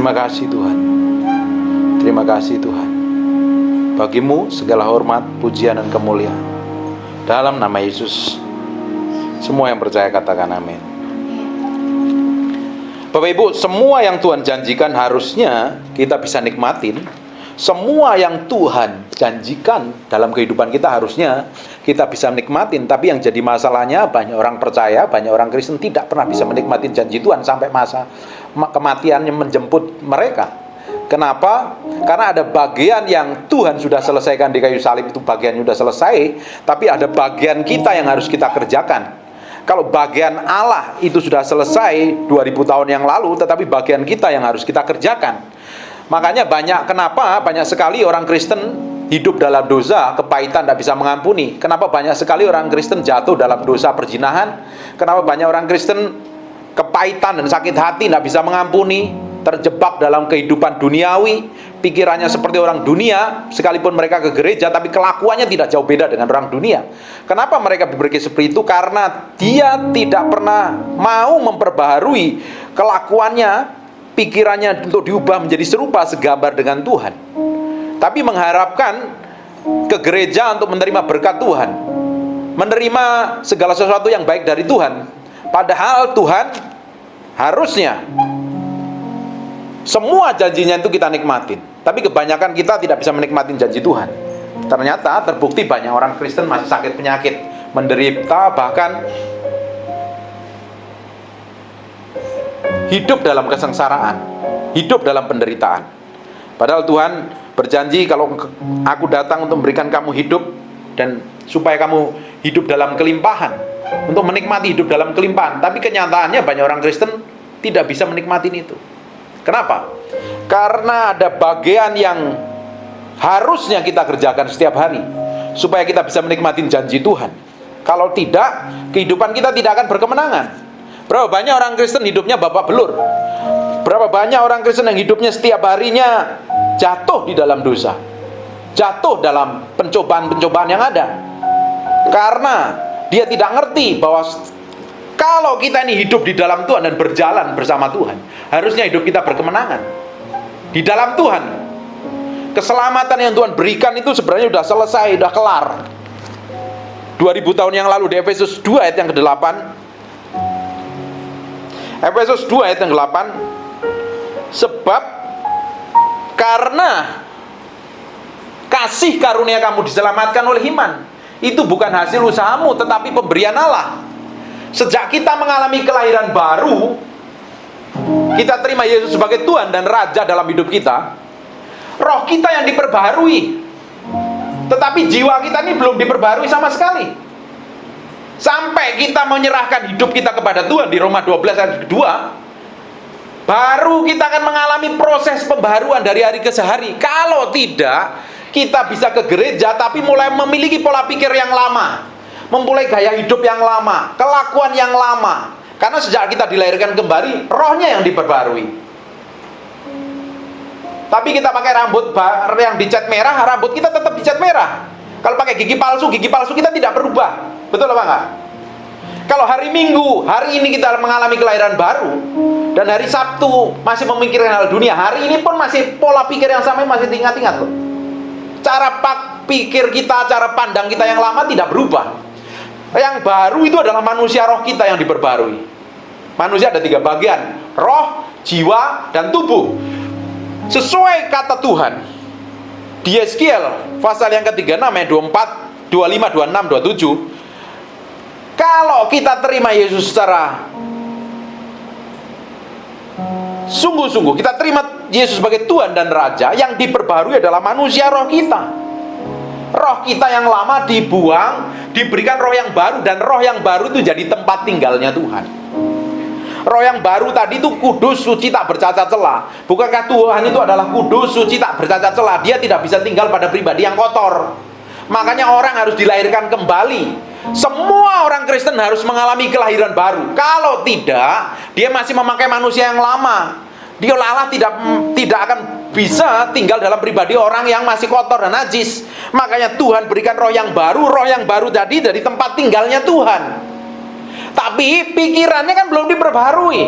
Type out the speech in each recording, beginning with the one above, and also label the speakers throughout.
Speaker 1: Terima kasih Tuhan. Terima kasih Tuhan. Bagimu segala hormat, pujian, dan kemuliaan. Dalam nama Yesus. Semua yang percaya katakan amin. Bapak Ibu, semua yang Tuhan janjikan harusnya kita bisa nikmatin. Semua yang Tuhan janjikan dalam kehidupan kita harusnya kita bisa nikmatin. Tapi yang jadi masalahnya, banyak orang percaya, banyak orang Kristen tidak pernah bisa menikmati janji Tuhan sampai masa kematiannya menjemput mereka. Kenapa? Karena ada bagian yang Tuhan sudah selesaikan di kayu salib, itu bagiannya sudah selesai. Tapi ada bagian kita yang harus kita kerjakan. Kalau bagian Allah itu sudah selesai 2000 tahun yang lalu, tetapi bagian kita yang harus kita kerjakan. Makanya kenapa banyak sekali orang Kristen hidup dalam dosa, kepahitan tidak bisa mengampuni. Kenapa banyak sekali orang Kristen jatuh dalam dosa perzinahan? Kenapa banyak orang Kristen kepahitan dan sakit hati tidak bisa mengampuni, terjebak dalam kehidupan duniawi, pikirannya seperti orang dunia, sekalipun mereka ke gereja, tapi kelakuannya tidak jauh beda dengan orang dunia. Kenapa mereka berpikir seperti itu? Karena dia tidak pernah mau memperbaharui kelakuannya, pikirannya untuk diubah menjadi serupa segambar dengan Tuhan. Tapi mengharapkan ke gereja untuk menerima berkat Tuhan, menerima segala sesuatu yang baik dari Tuhan. Padahal Tuhan harusnya semua janjinya itu kita nikmatin. Tapi kebanyakan kita tidak bisa menikmatin janji Tuhan. Ternyata terbukti banyak orang Kristen masih sakit penyakit, menderita, bahkan hidup dalam kesengsaraan, hidup dalam penderitaan. Padahal Tuhan berjanji, kalau aku datang untuk memberikan kamu hidup, dan supaya kamu hidup dalam kelimpahan, untuk menikmati hidup dalam kelimpahan. Tapi kenyataannya banyak orang Kristen tidak bisa menikmati itu. Kenapa? Karena ada bagian yang harusnya kita kerjakan setiap hari, supaya kita bisa menikmati janji Tuhan. Kalau tidak, kehidupan kita tidak akan berkemenangan. Berapa banyak orang Kristen hidupnya babak belur? Berapa banyak orang Kristen yang hidupnya setiap harinya jatuh di dalam dosa, jatuh dalam pencobaan-pencobaan yang ada? Karena dia tidak ngerti bahwa kalau kita ini hidup di dalam Tuhan dan berjalan bersama Tuhan, harusnya hidup kita berkemenangan di dalam Tuhan. Keselamatan yang Tuhan berikan itu sebenarnya sudah selesai, sudah kelar 2000 tahun yang lalu. Di Efesus 2 ayat yang ke-8, Efesus 2 ayat yang ke-8, sebab karena kasih karunia kamu diselamatkan oleh iman, itu bukan hasil usahamu, tetapi pemberian Allah. Sejak kita mengalami kelahiran baru, kita terima Yesus sebagai Tuhan dan Raja dalam hidup kita, roh kita yang diperbaharui, tetapi jiwa kita ini belum diperbaharui sama sekali. Sampai kita menyerahkan hidup kita kepada Tuhan di Roma 12 ayat kedua, baru kita akan mengalami proses pembaharuan dari hari ke hari. Kalau tidak, kita bisa ke gereja tapi mulai memiliki pola pikir yang lama, memulai gaya hidup yang lama, kelakuan yang lama. Karena sejak kita dilahirkan kembali, rohnya yang diperbarui. Tapi kita pakai rambut yang dicat merah, rambut kita tetap dicat merah. Kalau pakai gigi palsu kita tidak berubah. Betul apa enggak? Kalau hari Minggu, hari ini kita mengalami kelahiran baru, dan hari Sabtu masih memikirkan hal dunia, hari ini pun masih pola pikir yang sama, masih ingat-ingat loh. Cara pikir kita, cara pandang kita yang lama tidak berubah. Yang baru itu adalah manusia, roh kita yang diperbarui. Manusia ada 3 bagian: roh, jiwa, dan tubuh. Sesuai kata Tuhan di Yeskiel pasal yang ke-36 ayat 24, 25, 26, 27, kalau kita terima Yesus secara sungguh-sungguh, kita terima Yesus sebagai Tuhan dan Raja, yang diperbarui adalah manusia, roh kita. Roh kita yang lama dibuang, diberikan roh yang baru, dan roh yang baru itu jadi tempat tinggalnya Tuhan. Roh yang baru tadi itu kudus, suci, tak bercacat celah. Bukankah Tuhan itu adalah kudus, suci, tak bercacat celah? Dia tidak bisa tinggal pada pribadi yang kotor. Makanya orang harus dilahirkan kembali. Semua orang Kristen harus mengalami kelahiran baru. Kalau tidak, dia masih memakai manusia yang lama. Dia Allah tidak akan bisa tinggal dalam pribadi orang yang masih kotor dan najis. Makanya Tuhan berikan roh yang baru tadi dari tempat tinggalnya Tuhan. Tapi pikirannya kan belum diperbaharui.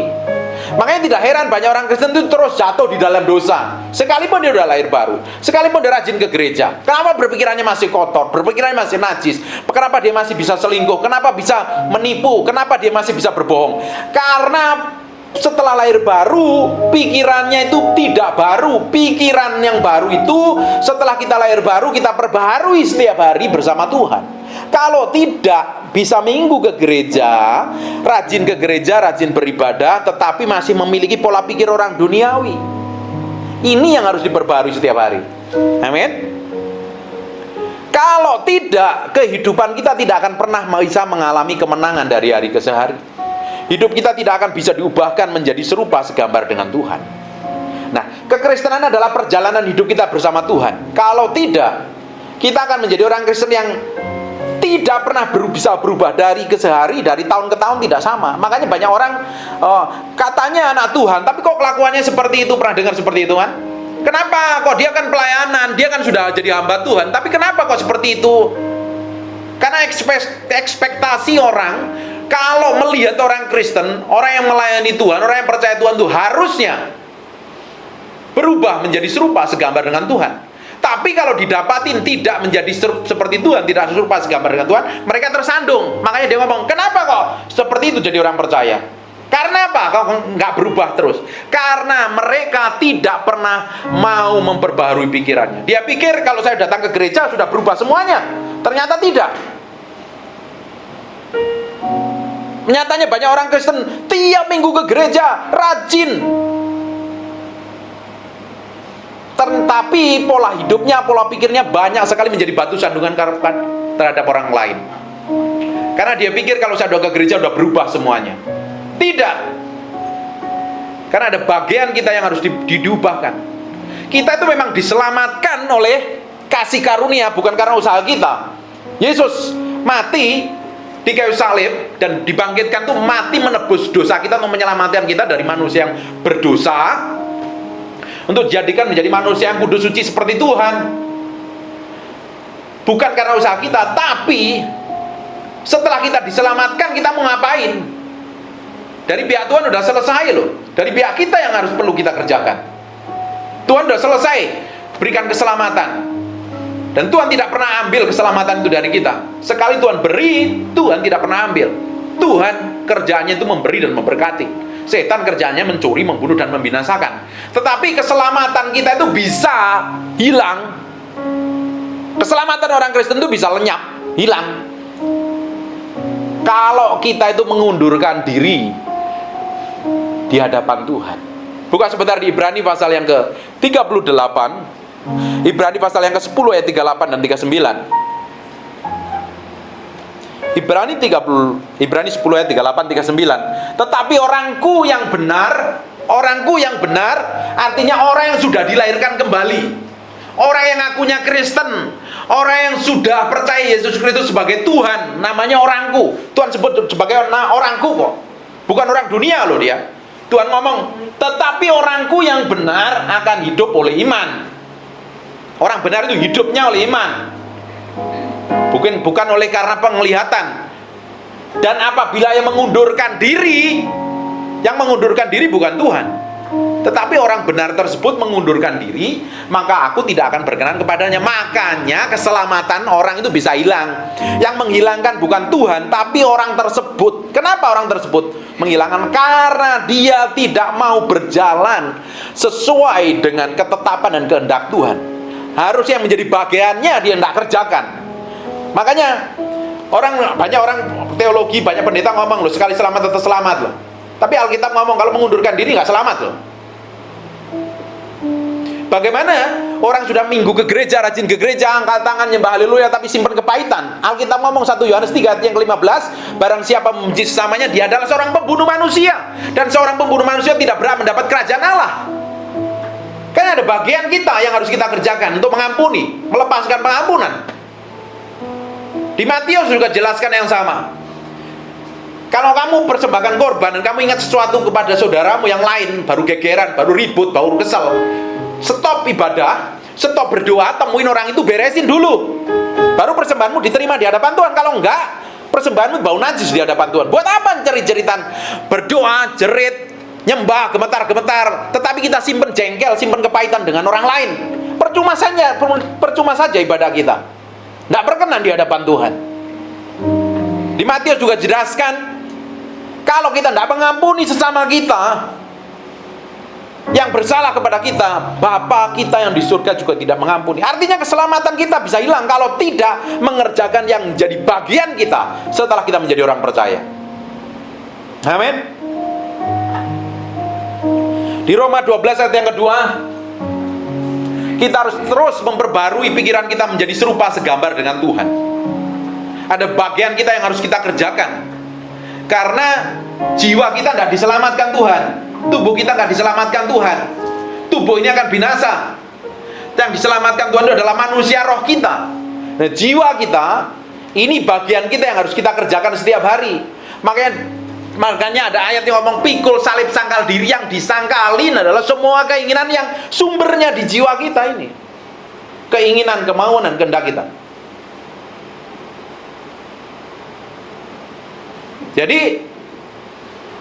Speaker 1: Makanya tidak heran banyak orang Kristen itu terus jatuh di dalam dosa. Sekalipun dia udah lahir baru, sekalipun dia rajin ke gereja. Kenapa berpikirannya masih kotor, berpikirannya masih najis? Kenapa dia masih bisa selingkuh? Kenapa bisa menipu? Kenapa dia masih bisa berbohong? Karena setelah lahir baru, pikirannya itu tidak baru. Pikiran yang baru itu setelah kita lahir baru, kita perbaharui setiap hari bersama Tuhan. Kalau tidak, bisa minggu ke gereja, rajin beribadah, tetapi masih memiliki pola pikir orang duniawi. Ini yang harus diperbarui setiap hari. Amin. Kalau tidak, kehidupan kita tidak akan pernah bisa mengalami kemenangan dari hari ke hari. Hidup kita tidak akan bisa diubahkan menjadi serupa segambar dengan Tuhan. Nah, kekristenan adalah perjalanan hidup kita bersama Tuhan. Kalau tidak, kita akan menjadi orang Kristen yang tidak pernah bisa berubah dari ke sehari, dari tahun ke tahun tidak sama. Makanya banyak orang katanya anak Tuhan, tapi kok kelakuannya seperti itu. Pernah dengar seperti itu kan? Kenapa? Kok dia kan pelayanan, dia kan sudah jadi hamba Tuhan, tapi kenapa kok seperti itu? Karena ekspektasi orang, kalau melihat orang Kristen, orang yang melayani Tuhan, orang yang percaya Tuhan itu harusnya berubah menjadi serupa segambar dengan Tuhan. Tapi kalau didapatin tidak menjadi seperti Tuhan, tidak serupa segambar dengan Tuhan, mereka tersandung. Makanya dia ngomong, kenapa kok seperti itu jadi orang percaya? Karena apa? Kok nggak berubah terus? Karena mereka tidak pernah mau memperbaharui pikirannya. Dia pikir kalau saya datang ke gereja sudah berubah semuanya. Ternyata tidak. Nyatanya banyak orang Kristen tiap minggu ke gereja, rajin, tetapi pola hidupnya, pola pikirnya banyak sekali menjadi batu sandungan terhadap orang lain. Karena dia pikir kalau saya udah ke gereja udah berubah semuanya. Tidak. Karena ada bagian kita yang harus diubahkan. Kita itu memang diselamatkan oleh kasih karunia, bukan karena usaha kita. Yesus mati di kayu salib dan dibangkitkan tuh mati menebus dosa kita, untuk menyelamatkan kita dari manusia yang berdosa, untuk dijadikan menjadi manusia yang kudus suci seperti Tuhan. Bukan karena usaha kita, tapi setelah kita diselamatkan, kita mau ngapain? Dari pihak Tuhan udah selesai loh. Dari pihak kita yang harus perlu kita kerjakan. Tuhan udah selesai berikan keselamatan. Dan Tuhan tidak pernah ambil keselamatan itu dari kita. Sekali Tuhan beri, Tuhan tidak pernah ambil. Tuhan kerjaannya itu memberi dan memberkati. Setan kerjaannya mencuri, membunuh, dan membinasakan. Tetapi keselamatan kita itu bisa hilang. Keselamatan orang Kristen itu bisa lenyap, hilang, kalau kita itu mengundurkan diri di hadapan Tuhan. Buka sebentar di Ibrani pasal yang ke-38. Ibrani pasal yang ke-10 ayat 38 dan 39. Ibrani 10 ayat 38 39. Tetapi orangku yang benar artinya orang yang sudah dilahirkan kembali. Orang yang ngakunya Kristen, orang yang sudah percaya Yesus Kristus sebagai Tuhan, namanya orangku. Tuhan sebut sebagai orangku kok. Bukan orang dunia loh dia. Tuhan ngomong, tetapi orangku yang benar akan hidup oleh iman. Orang benar itu hidupnya oleh iman, bukan oleh karena penglihatan. Dan apabila yang mengundurkan diri bukan Tuhan, tetapi orang benar tersebut mengundurkan diri, maka aku tidak akan berkenan kepadanya. Makanya keselamatan orang itu bisa hilang. Yang menghilangkan bukan Tuhan, tapi orang tersebut. Kenapa orang tersebut menghilangkan? Karena dia tidak mau berjalan sesuai dengan ketetapan dan kehendak Tuhan. Harusnya yang menjadi bagiannya dia tidak kerjakan. Makanya banyak orang teologi, banyak pendeta ngomong loh, sekali selamat tetap selamat loh. Tapi Alkitab ngomong kalau mengundurkan diri nggak selamat loh. Bagaimana orang sudah minggu ke gereja, rajin ke gereja, angkat tangan, nyembah haleluya, tapi simpan kepahitan? Alkitab ngomong 1 Yohanes 3 ayat yang ke-15, barang siapa membenci sesamanya, dia adalah seorang pembunuh manusia. Dan seorang pembunuh manusia tidak berhak mendapat kerajaan Allah. Kan ada bagian kita yang harus kita kerjakan untuk mengampuni, melepaskan pengampunan. Di Matius juga jelaskan yang sama. Kalau kamu persembahkan korban dan kamu ingat sesuatu kepada saudaramu yang lain, baru gegeran, baru ribut, baru kesel, stop ibadah, stop berdoa, temuin orang itu, beresin dulu, baru persembahanmu diterima di hadapan Tuhan. Kalau enggak, persembahanmu bau najis di hadapan Tuhan. Buat apa jerit-jeritan, berdoa, jerit, nyembah, gemetar-gemetar, tetapi kita simpen jengkel, simpen kepahitan dengan orang lain, percuma saja ibadah kita, tidak berkenan di hadapan Tuhan. Di Matius juga jelaskan, kalau kita tidak mengampuni sesama kita yang bersalah kepada kita, Bapa kita yang di surga juga tidak mengampuni. Artinya keselamatan kita bisa hilang kalau tidak mengerjakan yang menjadi bagian kita setelah kita menjadi orang percaya. Amin. Di Roma 12 ayat yang kedua, kita harus terus memperbarui pikiran kita menjadi serupa segambar dengan Tuhan. Ada bagian kita yang harus kita kerjakan, karena jiwa kita tidak diselamatkan Tuhan, tubuh kita nggak diselamatkan Tuhan. Tubuh ini akan binasa. Yang diselamatkan Tuhan itu adalah manusia, roh kita. Nah, jiwa kita, ini bagian kita yang harus kita kerjakan setiap hari. Makanya ada ayat yang ngomong, pikul salib sangkal diri. Yang disangkalin adalah semua keinginan yang sumbernya di jiwa kita ini. Keinginan, kemauan, dan kehendak kita. Jadi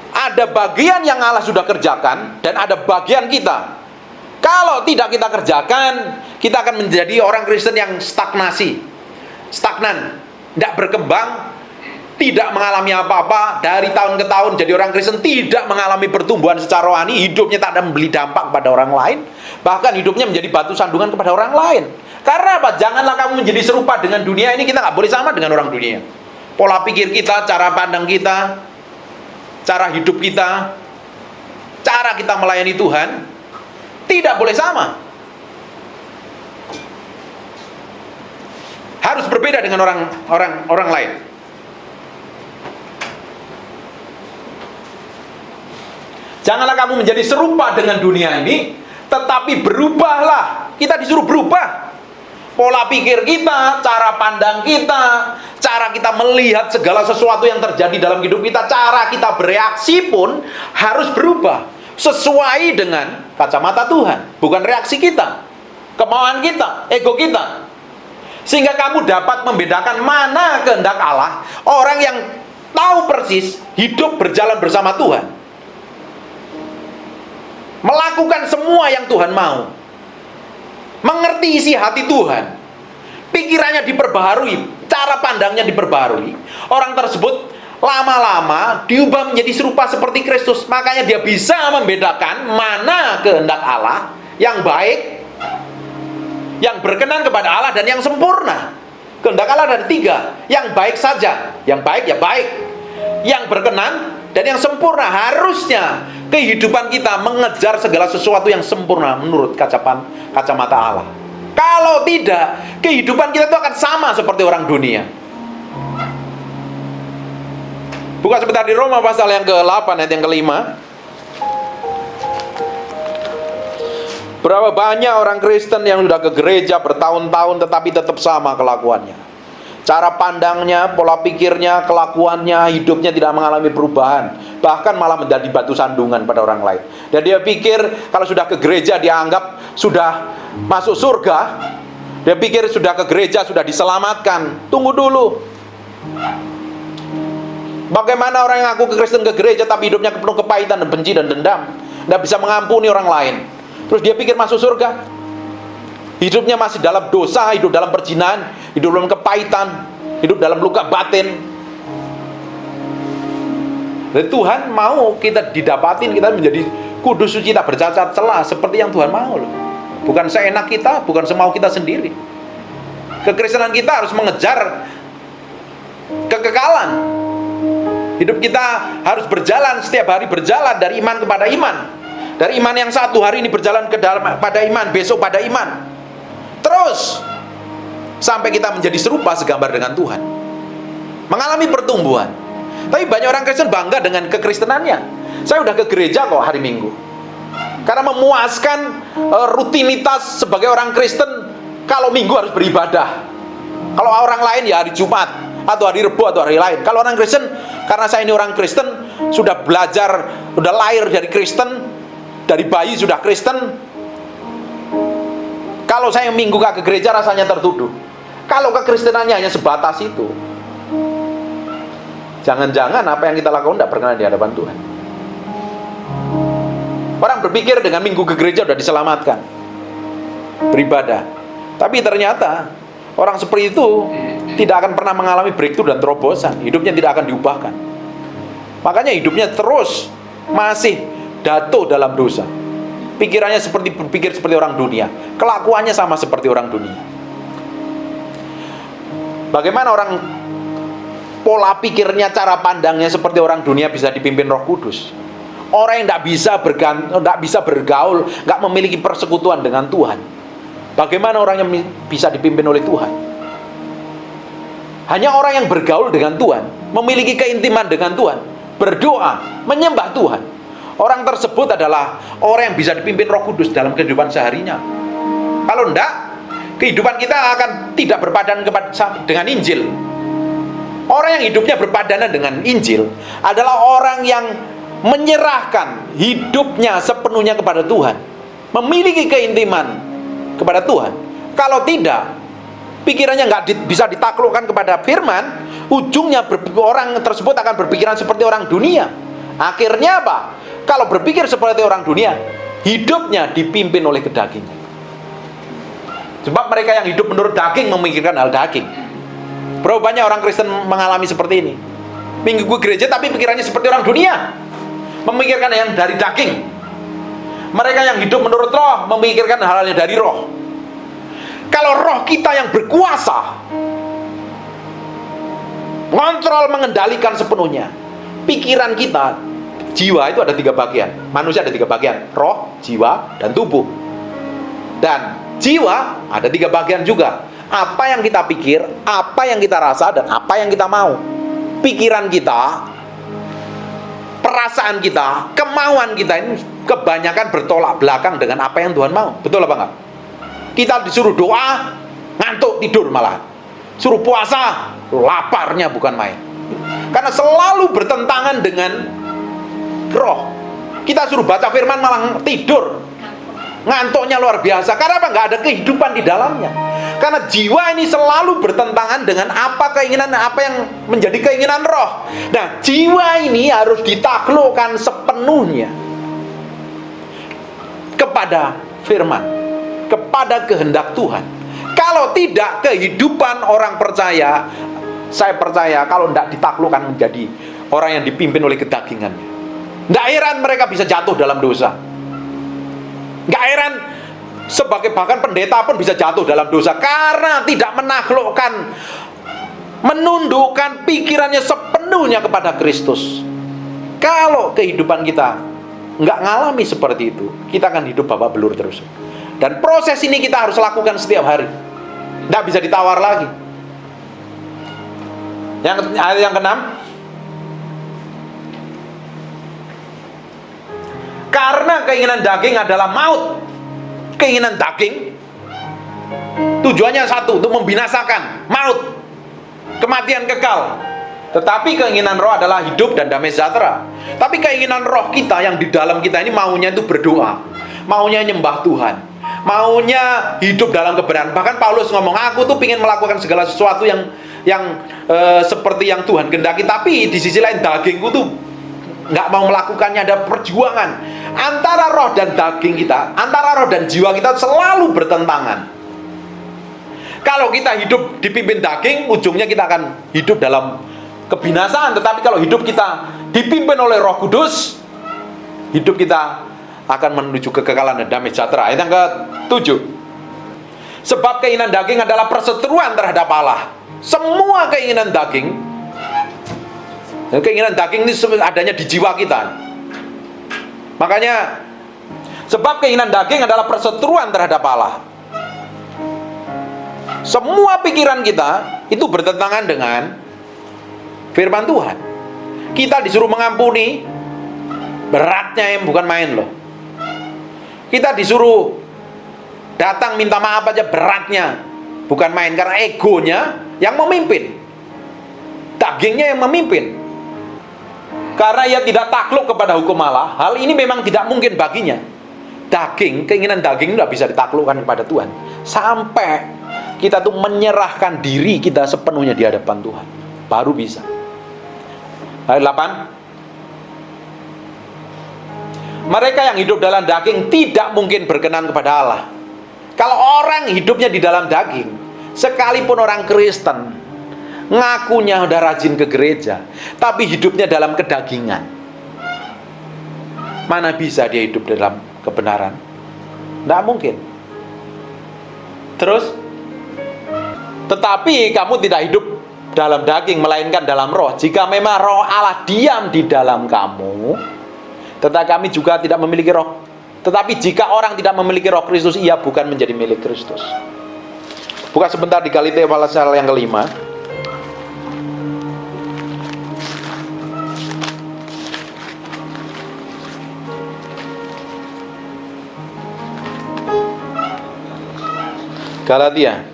Speaker 1: ada bagian yang Allah sudah kerjakan, dan ada bagian kita. Kalau tidak kita kerjakan, kita akan menjadi orang Kristen yang stagnan, tidak berkembang, tidak mengalami apa-apa. Dari tahun ke tahun jadi orang Kristen, tidak mengalami pertumbuhan secara rohani, hidupnya tak ada memberi dampak kepada orang lain, bahkan hidupnya menjadi batu sandungan kepada orang lain. Karena apa? Janganlah kamu menjadi serupa dengan dunia ini. Kita nggak boleh sama dengan orang dunia. Pola pikir kita, cara pandang kita, cara hidup kita, cara kita melayani Tuhan tidak boleh sama. Harus berbeda dengan orang lain. Janganlah kamu menjadi serupa dengan dunia ini, tetapi berubahlah. Kita disuruh berubah. Pola pikir kita, cara pandang kita, cara kita melihat segala sesuatu yang terjadi dalam hidup kita, cara kita bereaksi pun harus berubah sesuai dengan kacamata Tuhan, bukan reaksi kita, kemauan kita, ego kita. Sehingga kamu dapat membedakan mana kehendak Allah. Orang yang tahu persis hidup berjalan bersama Tuhan, melakukan semua yang Tuhan mau, mengerti isi hati Tuhan, pikirannya diperbaharui, cara pandangnya diperbaharui, orang tersebut lama-lama diubah menjadi serupa seperti Kristus. Makanya dia bisa membedakan mana kehendak Allah yang baik, yang berkenan kepada Allah, dan yang sempurna. Kehendak Allah ada 3, yang baik saja, yang baik ya baik, yang berkenan, dan yang sempurna. Harusnya kehidupan kita mengejar segala sesuatu yang sempurna menurut kacamata Allah. Kalau tidak, kehidupan kita itu akan sama seperti orang dunia. Buka sebentar di Roma pasal yang ke-8 ayat yang ke-5. Berapa banyak orang Kristen yang sudah ke gereja bertahun-tahun tetapi tetap sama kelakuannya. Cara pandangnya, pola pikirnya, kelakuannya, hidupnya tidak mengalami perubahan. Bahkan malah menjadi batu sandungan pada orang lain. Dan dia pikir kalau sudah ke gereja dia anggap sudah masuk surga. Dia pikir sudah ke gereja sudah diselamatkan. Tunggu dulu. Bagaimana orang yang ngaku ke Kristen ke gereja tapi hidupnya penuh kepahitan dan benci dan dendam, tidak bisa mengampuni orang lain. Terus dia pikir masuk surga. Hidupnya masih dalam dosa, hidup dalam perzinahan, hidup dalam kepahitan, hidup dalam luka batin. Dan Tuhan mau kita didapatin, kita menjadi kudus, suci, tak bercacat celah, seperti yang Tuhan mau loh. Bukan seenak kita, bukan semau kita sendiri. Kekristenan kita harus mengejar kekekalan. Hidup kita harus berjalan, setiap hari berjalan dari iman kepada iman. Dari iman yang satu, hari ini berjalan pada iman, besok pada iman. Terus sampai kita menjadi serupa segambar dengan Tuhan, mengalami pertumbuhan. Tapi banyak orang Kristen bangga dengan kekristenannya. Saya udah ke gereja kok hari Minggu, karena memuaskan rutinitas sebagai orang Kristen. Kalau Minggu harus beribadah. Kalau orang lain ya hari Jumat atau hari Rebo atau hari lain. Kalau orang Kristen, karena saya ini orang Kristen, sudah belajar, sudah lahir dari Kristen, dari bayi sudah Kristen. Kalau saya Minggu gak ke gereja rasanya tertuduh. Kalau kekristenannya hanya sebatas itu, jangan-jangan apa yang kita lakukan tidak berkenan di hadapan Tuhan. Orang berpikir dengan minggu ke gereja udah diselamatkan, beribadah. Tapi ternyata orang seperti itu tidak akan pernah mengalami breakthrough dan terobosan. Hidupnya tidak akan diubahkan. Makanya hidupnya terus masih jatuh dalam dosa. Pikirannya berpikir seperti orang dunia. Kelakuannya sama seperti orang dunia. Bagaimana orang pola pikirnya, cara pandangnya seperti orang dunia bisa dipimpin Roh Kudus? Orang yang tidak bisa bergaul, nggak memiliki persekutuan dengan Tuhan. Bagaimana orang yang bisa dipimpin oleh Tuhan? Hanya orang yang bergaul dengan Tuhan, memiliki keintiman dengan Tuhan, berdoa, menyembah Tuhan. Orang tersebut adalah orang yang bisa dipimpin Roh Kudus dalam kehidupan seharinya. Kalau enggak, kehidupan kita akan tidak berpadan dengan Injil. Orang yang hidupnya berpadanan dengan Injil adalah orang yang menyerahkan hidupnya sepenuhnya kepada Tuhan, memiliki keintiman kepada Tuhan. Kalau tidak, pikirannya nggak bisa ditaklukkan kepada firman, ujungnya orang tersebut akan berpikiran seperti orang dunia. Akhirnya apa? Kalau berpikir seperti orang dunia, hidupnya dipimpin oleh kedagingan. Sebab mereka yang hidup menurut daging memikirkan hal daging. Berapa banyak orang Kristen mengalami seperti ini? Minggu ke gereja tapi pikirannya seperti orang dunia, memikirkan yang dari daging. Mereka yang hidup menurut roh memikirkan hal-hal yang dari roh. Kalau roh kita yang berkuasa, kontrol, mengendalikan sepenuhnya pikiran kita. Jiwa itu ada 3 bagian. Manusia ada 3 bagian: roh, jiwa, dan tubuh. Dan jiwa ada 3 bagian juga. Apa yang kita pikir, apa yang kita rasa, dan apa yang kita mau. Pikiran kita, perasaan kita, kemauan kita ini kebanyakan bertolak belakang dengan apa yang Tuhan mau. Betul apa enggak? Kita disuruh doa, ngantuk tidur malah. Suruh puasa, laparnya bukan main. Karena selalu bertentangan dengan roh. Kita suruh baca firman malah tidur, ngantuknya luar biasa. Karena apa? Nggak ada kehidupan di dalamnya. Karena jiwa ini selalu bertentangan dengan apa keinginan, apa yang menjadi keinginan roh. Nah, jiwa ini harus ditaklukkan sepenuhnya kepada firman, kepada kehendak Tuhan. Kalau tidak, kehidupan orang percaya, saya percaya kalau tidak ditaklukkan menjadi orang yang dipimpin oleh kedagingannya. Nggak heran mereka bisa jatuh dalam dosa. Nggak heran sebagai bahkan pendeta pun bisa jatuh dalam dosa karena tidak menaklukkan, menundukkan pikirannya sepenuhnya kepada Kristus. Kalau kehidupan kita nggak ngalami seperti itu, kita akan hidup babak belur terus. Dan proses ini kita harus lakukan setiap hari. Nggak bisa ditawar lagi. Ayat yang ke-6. Karena keinginan daging adalah maut. Keinginan daging tujuannya satu, untuk membinasakan, maut, kematian kekal. Tetapi keinginan roh adalah hidup dan damai sejahtera. Tapi keinginan roh kita yang di dalam kita ini maunya itu berdoa, maunya nyembah Tuhan, maunya hidup dalam kebenaran. Bahkan Paulus ngomong, aku tuh ingin melakukan segala sesuatu yang seperti yang Tuhan kehendaki. Tapi di sisi lain dagingku tuh nggak mau melakukannya. Ada perjuangan antara roh dan daging kita, antara roh dan jiwa kita selalu bertentangan. Kalau kita hidup dipimpin daging, ujungnya kita akan hidup dalam kebinasaan. Tetapi kalau hidup kita dipimpin oleh Roh Kudus, hidup kita akan menuju kekekalan dan damai sejahtera. Ayat yang ke-7. Sebab keinginan daging adalah perseteruan terhadap Allah. Semua keinginan daging, dan keinginan daging ini adanya di jiwa kita. Makanya, sebab keinginan daging adalah perseteruan terhadap Allah. Semua pikiran kita itu bertentangan dengan firman Tuhan. Kita disuruh mengampuni, beratnya yang bukan main loh. Kita disuruh datang minta maaf aja, beratnya bukan main. Karena egonya yang memimpin, dagingnya yang memimpin. Karena ia tidak takluk kepada hukum Allah, hal ini memang tidak mungkin baginya. Keinginan daging tidak bisa ditaklukkan kepada Tuhan. Sampai kita tuh menyerahkan diri kita sepenuhnya di hadapan Tuhan, baru bisa. Ayat 8. Mereka yang hidup dalam daging tidak mungkin berkenan kepada Allah. Kalau orang hidupnya di dalam daging, sekalipun orang Kristen, ngakunya udah rajin ke gereja, tapi hidupnya dalam kedagingan, mana bisa dia hidup dalam kebenaran? Tidak mungkin. Terus, tetapi kamu tidak hidup dalam daging, melainkan dalam roh. Jika memang roh Allah diam di dalam kamu, tetapi kami juga tidak memiliki roh. Tetapi jika orang tidak memiliki roh Kristus, ia bukan menjadi milik Kristus. Buka sebentar di Galatia pasal yang kelima. Galatia.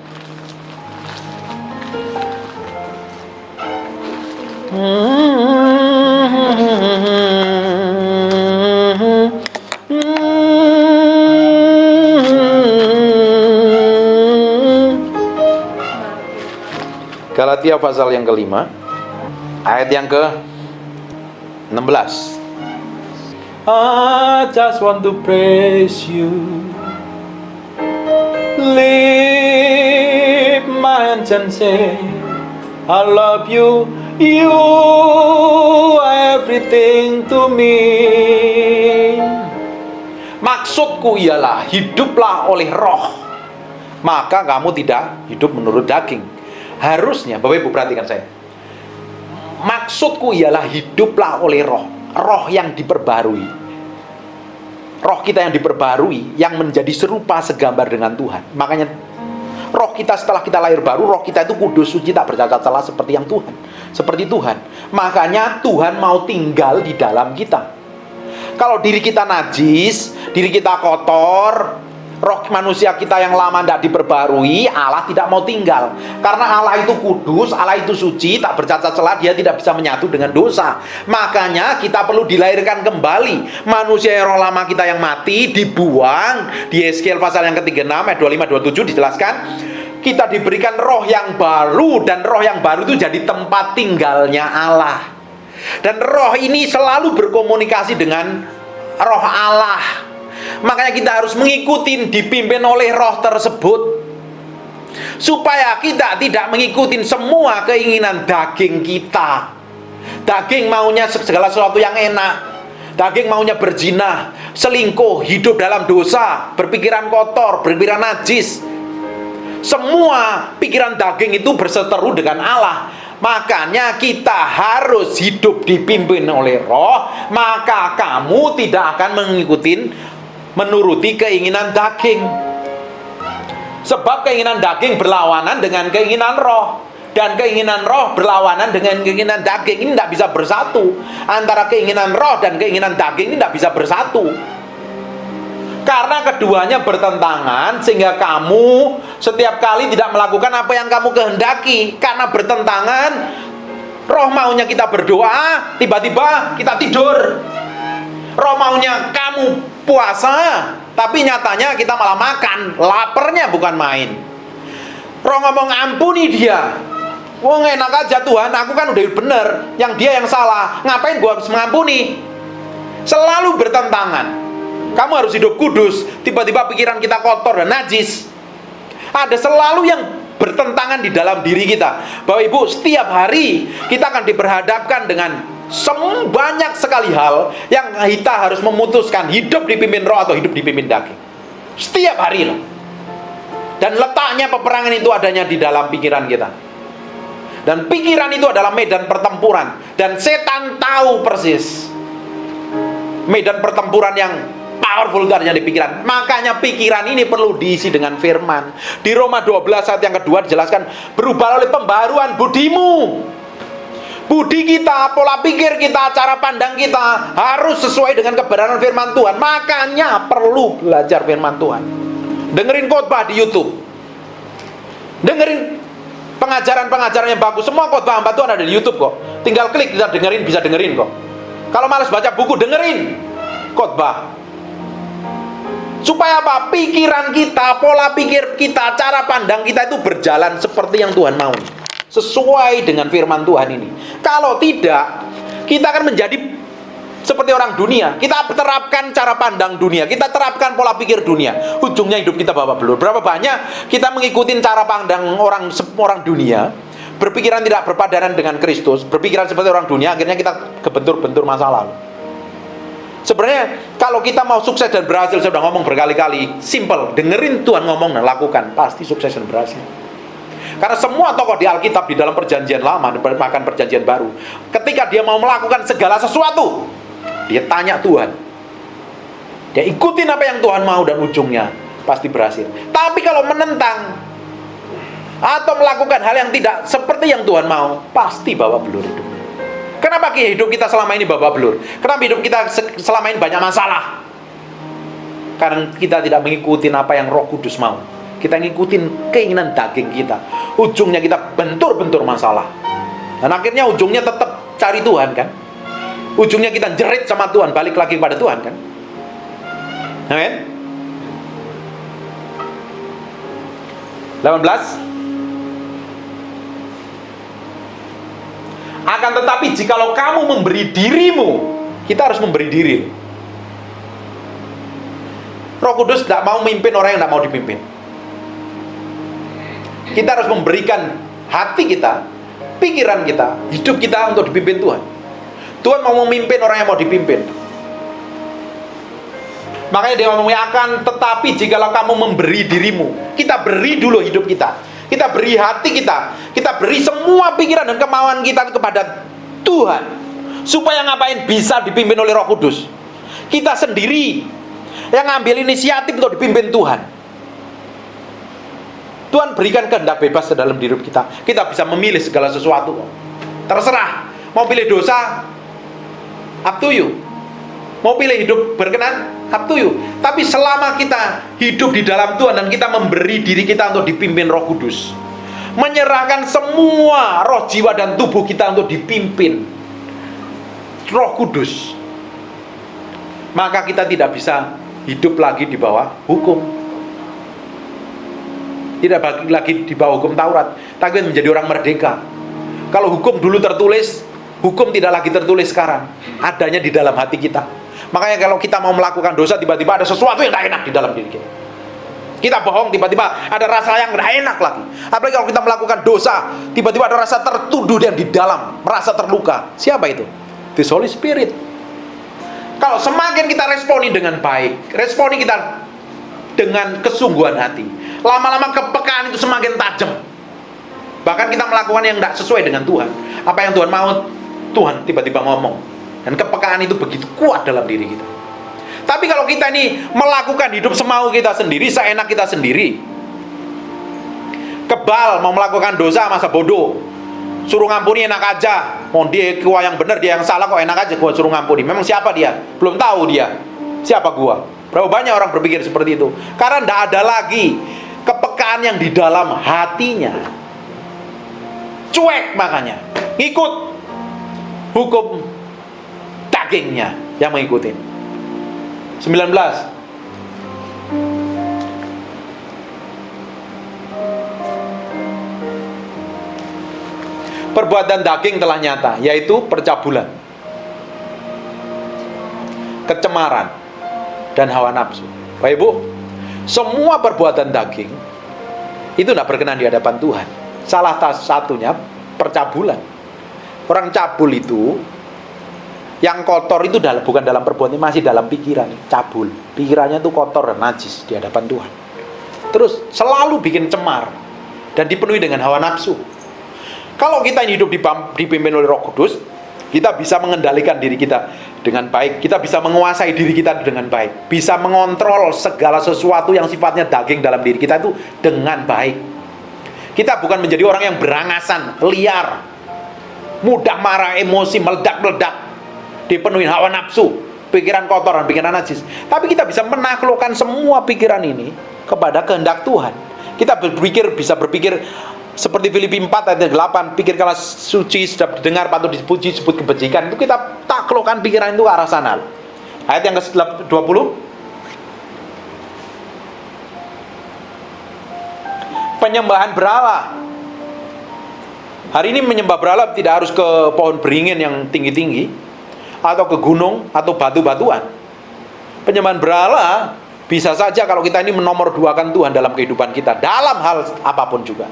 Speaker 1: Galatia pasal yang kelima, ayat yang ke-16. I just want to praise you, lift my hands and say, I love you, you are everything to me. Maksudku ialah hiduplah oleh roh, maka kamu tidak hidup menurut daging. Harusnya, Bapak Ibu perhatikan saya, maksudku ialah hiduplah oleh roh, roh yang diperbarui, roh kita yang diperbarui, yang menjadi serupa segambar dengan Tuhan. Makanya roh kita setelah kita lahir baru, roh kita itu kudus, suci, tak bercacat celah seperti yang Tuhan, seperti Tuhan. Makanya Tuhan mau tinggal di dalam kita. Kalau diri kita najis, diri kita kotor, roh manusia kita yang lama tidak diperbarui, Allah tidak mau tinggal. Karena Allah itu kudus, Allah itu suci, tak bercacat celah, dia tidak bisa menyatu dengan dosa. Makanya kita perlu dilahirkan kembali. Manusia yang roh lama kita yang mati, dibuang. Di Yeskiel pasal yang ke-36 ayat 25-27 dijelaskan, kita diberikan roh yang baru, dan roh yang baru itu jadi tempat tinggalnya Allah. Dan roh ini selalu berkomunikasi dengan roh Allah. Makanya kita harus mengikuti, dipimpin oleh roh tersebut, supaya kita tidak mengikuti semua keinginan daging kita. Daging maunya segala sesuatu yang enak, daging maunya berzina, selingkuh, hidup dalam dosa, berpikiran kotor, berpikiran najis. Semua pikiran daging itu berseteru dengan Allah. Makanya kita harus hidup dipimpin oleh roh, maka kamu tidak akan menuruti keinginan daging. Sebab keinginan daging berlawanan dengan keinginan roh, dan keinginan roh berlawanan dengan keinginan daging. Ini tidak bisa bersatu. Antara keinginan roh dan keinginan daging ini tidak bisa bersatu, karena keduanya bertentangan. Sehingga kamu setiap kali tidak melakukan apa yang kamu kehendaki, karena bertentangan. Roh maunya kita berdoa, tiba-tiba kita tidur. Roh maunya kamu puasa, tapi nyatanya kita malah makan. Laparnya bukan main. Roh ngomong ampuni dia, wong enak aja Tuhan, aku kan udah bener, yang dia yang salah, ngapain gua harus mengampuni? Selalu bertentangan. Kamu harus hidup kudus, tiba-tiba pikiran kita kotor dan najis. Ada selalu yang bertentangan di dalam diri kita. Bapak Ibu, setiap hari kita akan diperhadapkan dengan banyak sekali hal yang kita harus memutuskan, hidup dipimpin roh atau hidup dipimpin daging. Setiap hari loh. Dan letaknya peperangan itu adanya di dalam pikiran kita. Dan pikiran itu adalah medan pertempuran, dan setan tahu persis medan pertempuran yang powerful itu adanya di pikiran. Makanya pikiran ini perlu diisi dengan firman. Di Roma 12 ayat yang kedua dijelaskan, berubah oleh pembaruan budimu. Budi kita, pola pikir kita, cara pandang kita harus sesuai dengan kebenaran firman Tuhan. Makanya perlu belajar firman Tuhan. Dengerin khotbah di YouTube, dengerin pengajaran-pengajaran yang bagus. Semua khotbah hamba Tuhan ada di YouTube kok. Tinggal klik, bisa dengerin kok. Kalau malas baca buku, dengerin khotbah. Supaya apa? Pikiran kita, pola pikir kita, cara pandang kita itu berjalan seperti yang Tuhan mau, sesuai dengan firman Tuhan ini. Kalau tidak, kita akan menjadi seperti orang dunia. Kita terapkan cara pandang dunia, kita terapkan pola pikir dunia. Ujungnya hidup kita babak belur. Berapa banyak kita mengikuti cara pandang orang dunia, berpikiran tidak berpadanan dengan Kristus, berpikiran seperti orang dunia, akhirnya kita kebentur-bentur masalah. Sebenarnya kalau kita mau sukses dan berhasil, saya sudah ngomong berkali-kali, simple, dengerin Tuhan ngomong dan lakukan, pasti sukses dan berhasil. Karena semua tokoh di Alkitab di dalam perjanjian lama dan bahkan perjanjian baru, ketika dia mau melakukan segala sesuatu, dia tanya Tuhan, dia ikutin apa yang Tuhan mau, dan ujungnya pasti berhasil. Tapi kalau menentang atau melakukan hal yang tidak seperti yang Tuhan mau, pasti babak belur hidup. Kenapa hidup kita selama ini babak belur? Kenapa hidup kita selama ini banyak masalah? Karena kita tidak mengikuti apa yang Roh Kudus mau. Kita ngikutin keinginan daging kita. Ujungnya kita bentur-bentur masalah. Dan akhirnya ujungnya tetap cari Tuhan kan? Ujungnya kita jerit sama Tuhan, balik lagi kepada Tuhan kan? Amin. 18. Akan tetapi jikalau kamu memberi dirimu, kita harus memberi diri. Roh Kudus tidak mau memimpin orang yang tidak mau dipimpin. Kita harus memberikan hati kita, pikiran kita, hidup kita untuk dipimpin Tuhan. Tuhan mau memimpin orang yang mau dipimpin. Makanya dia ngomongnya, akan tetapi jikalau kamu memberi dirimu, kita beri dulu hidup kita. Kita beri hati kita, kita beri semua pikiran dan kemauan kita kepada Tuhan, supaya ngapain? Bisa dipimpin oleh Roh Kudus. Kita sendiri yang ngambil inisiatif untuk dipimpin Tuhan. Tuhan berikan kehendak bebas ke dalam diri kita. Kita bisa memilih segala sesuatu. Terserah, mau pilih dosa, up to you. Mau pilih hidup berkenan, up to you. Tapi selama kita hidup di dalam Tuhan dan kita memberi diri kita untuk dipimpin Roh Kudus, menyerahkan semua roh, jiwa, dan tubuh kita untuk dipimpin Roh Kudus, maka kita tidak bisa hidup lagi di bawah hukum. Tidak lagi di bawah hukum Taurat, tapi menjadi orang merdeka. Kalau hukum dulu tertulis, hukum tidak lagi tertulis sekarang, adanya di dalam hati kita. Makanya kalau kita mau melakukan dosa, tiba-tiba ada sesuatu yang tidak enak di dalam diri kita. Kita bohong, tiba-tiba ada rasa yang tidak enak lagi. Apalagi kalau kita melakukan dosa, tiba-tiba ada rasa tertuduh yang di dalam, merasa terluka. Siapa itu? The Holy Spirit. Kalau semakin kita responi dengan baik, responi kita dengan kesungguhan hati, lama-lama kepekaan itu semakin tajam. Bahkan kita melakukan yang tidak sesuai dengan Tuhan. Apa yang Tuhan mau, Tuhan tiba-tiba ngomong. Dan kepekaan itu begitu kuat dalam diri kita. Tapi kalau kita ini melakukan hidup semau kita sendiri, seenak kita sendiri, kebal, mau melakukan dosa, masa bodoh, suruh ngampuni enak aja. Mau dia gua yang benar, dia yang salah, kok enak aja gua suruh ngampuni. Memang siapa dia? Belum tahu dia siapa gua. Berapa banyak orang berpikir seperti itu? Karena tidak ada lagi kepekaan yang di dalam hatinya. Cuek makanya, ngikut hukum dagingnya yang mengikuti. 19. Perbuatan daging telah nyata, yaitu percabulan, kecemaran, dan hawa nafsu. Bapak Ibu, semua perbuatan daging itu tidak berkenan di hadapan Tuhan. Salah satunya percabulan. Orang cabul itu, yang kotor itu bukan dalam perbuatan, masih dalam pikiran. Cabul, pikirannya itu kotor dan najis di hadapan Tuhan. Terus selalu bikin cemar dan dipenuhi dengan hawa nafsu. Kalau kita hidup dipimpin oleh Roh Kudus, kita bisa mengendalikan diri kita dengan baik. Kita bisa menguasai diri kita dengan baik. Bisa mengontrol segala sesuatu yang sifatnya daging dalam diri kita itu dengan baik. Kita bukan menjadi orang yang berangasan, liar, mudah marah, emosi, meledak-meledak, dipenuhi hawa nafsu, pikiran kotor dan pikiran najis. Tapi kita bisa menaklukkan semua pikiran ini kepada kehendak Tuhan. Kita bisa berpikir seperti Filipi 4 ayat 8, pikirkanlah suci, sedap didengar, patut dipuji, sebut kebajikan. Itu kita taklukkan pikiran itu ke arah sana. Ayat yang ke-20, penyembahan berhala. Hari ini menyembah berhala tidak harus ke pohon beringin yang tinggi-tinggi, atau ke gunung, atau batu-batuan. Penyembahan berhala bisa saja kalau kita ini menomorduakan Tuhan dalam kehidupan kita, dalam hal apapun juga.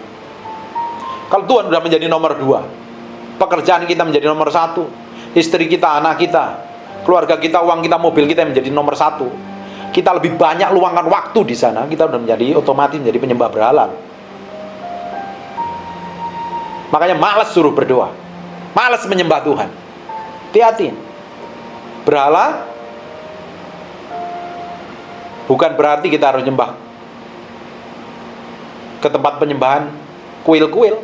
Speaker 1: Kalau Tuhan sudah menjadi nomor 2, pekerjaan kita menjadi nomor 1, istri kita, anak kita, keluarga kita, uang kita, mobil kita menjadi nomor 1, kita lebih banyak luangkan waktu di sana, kita sudah menjadi otomatis menjadi penyembah berhala. Makanya malas suruh berdoa, malas menyembah Tuhan. Hati-hati. Berhala bukan berarti kita harus nyembah ke tempat penyembahan kuil-kuil,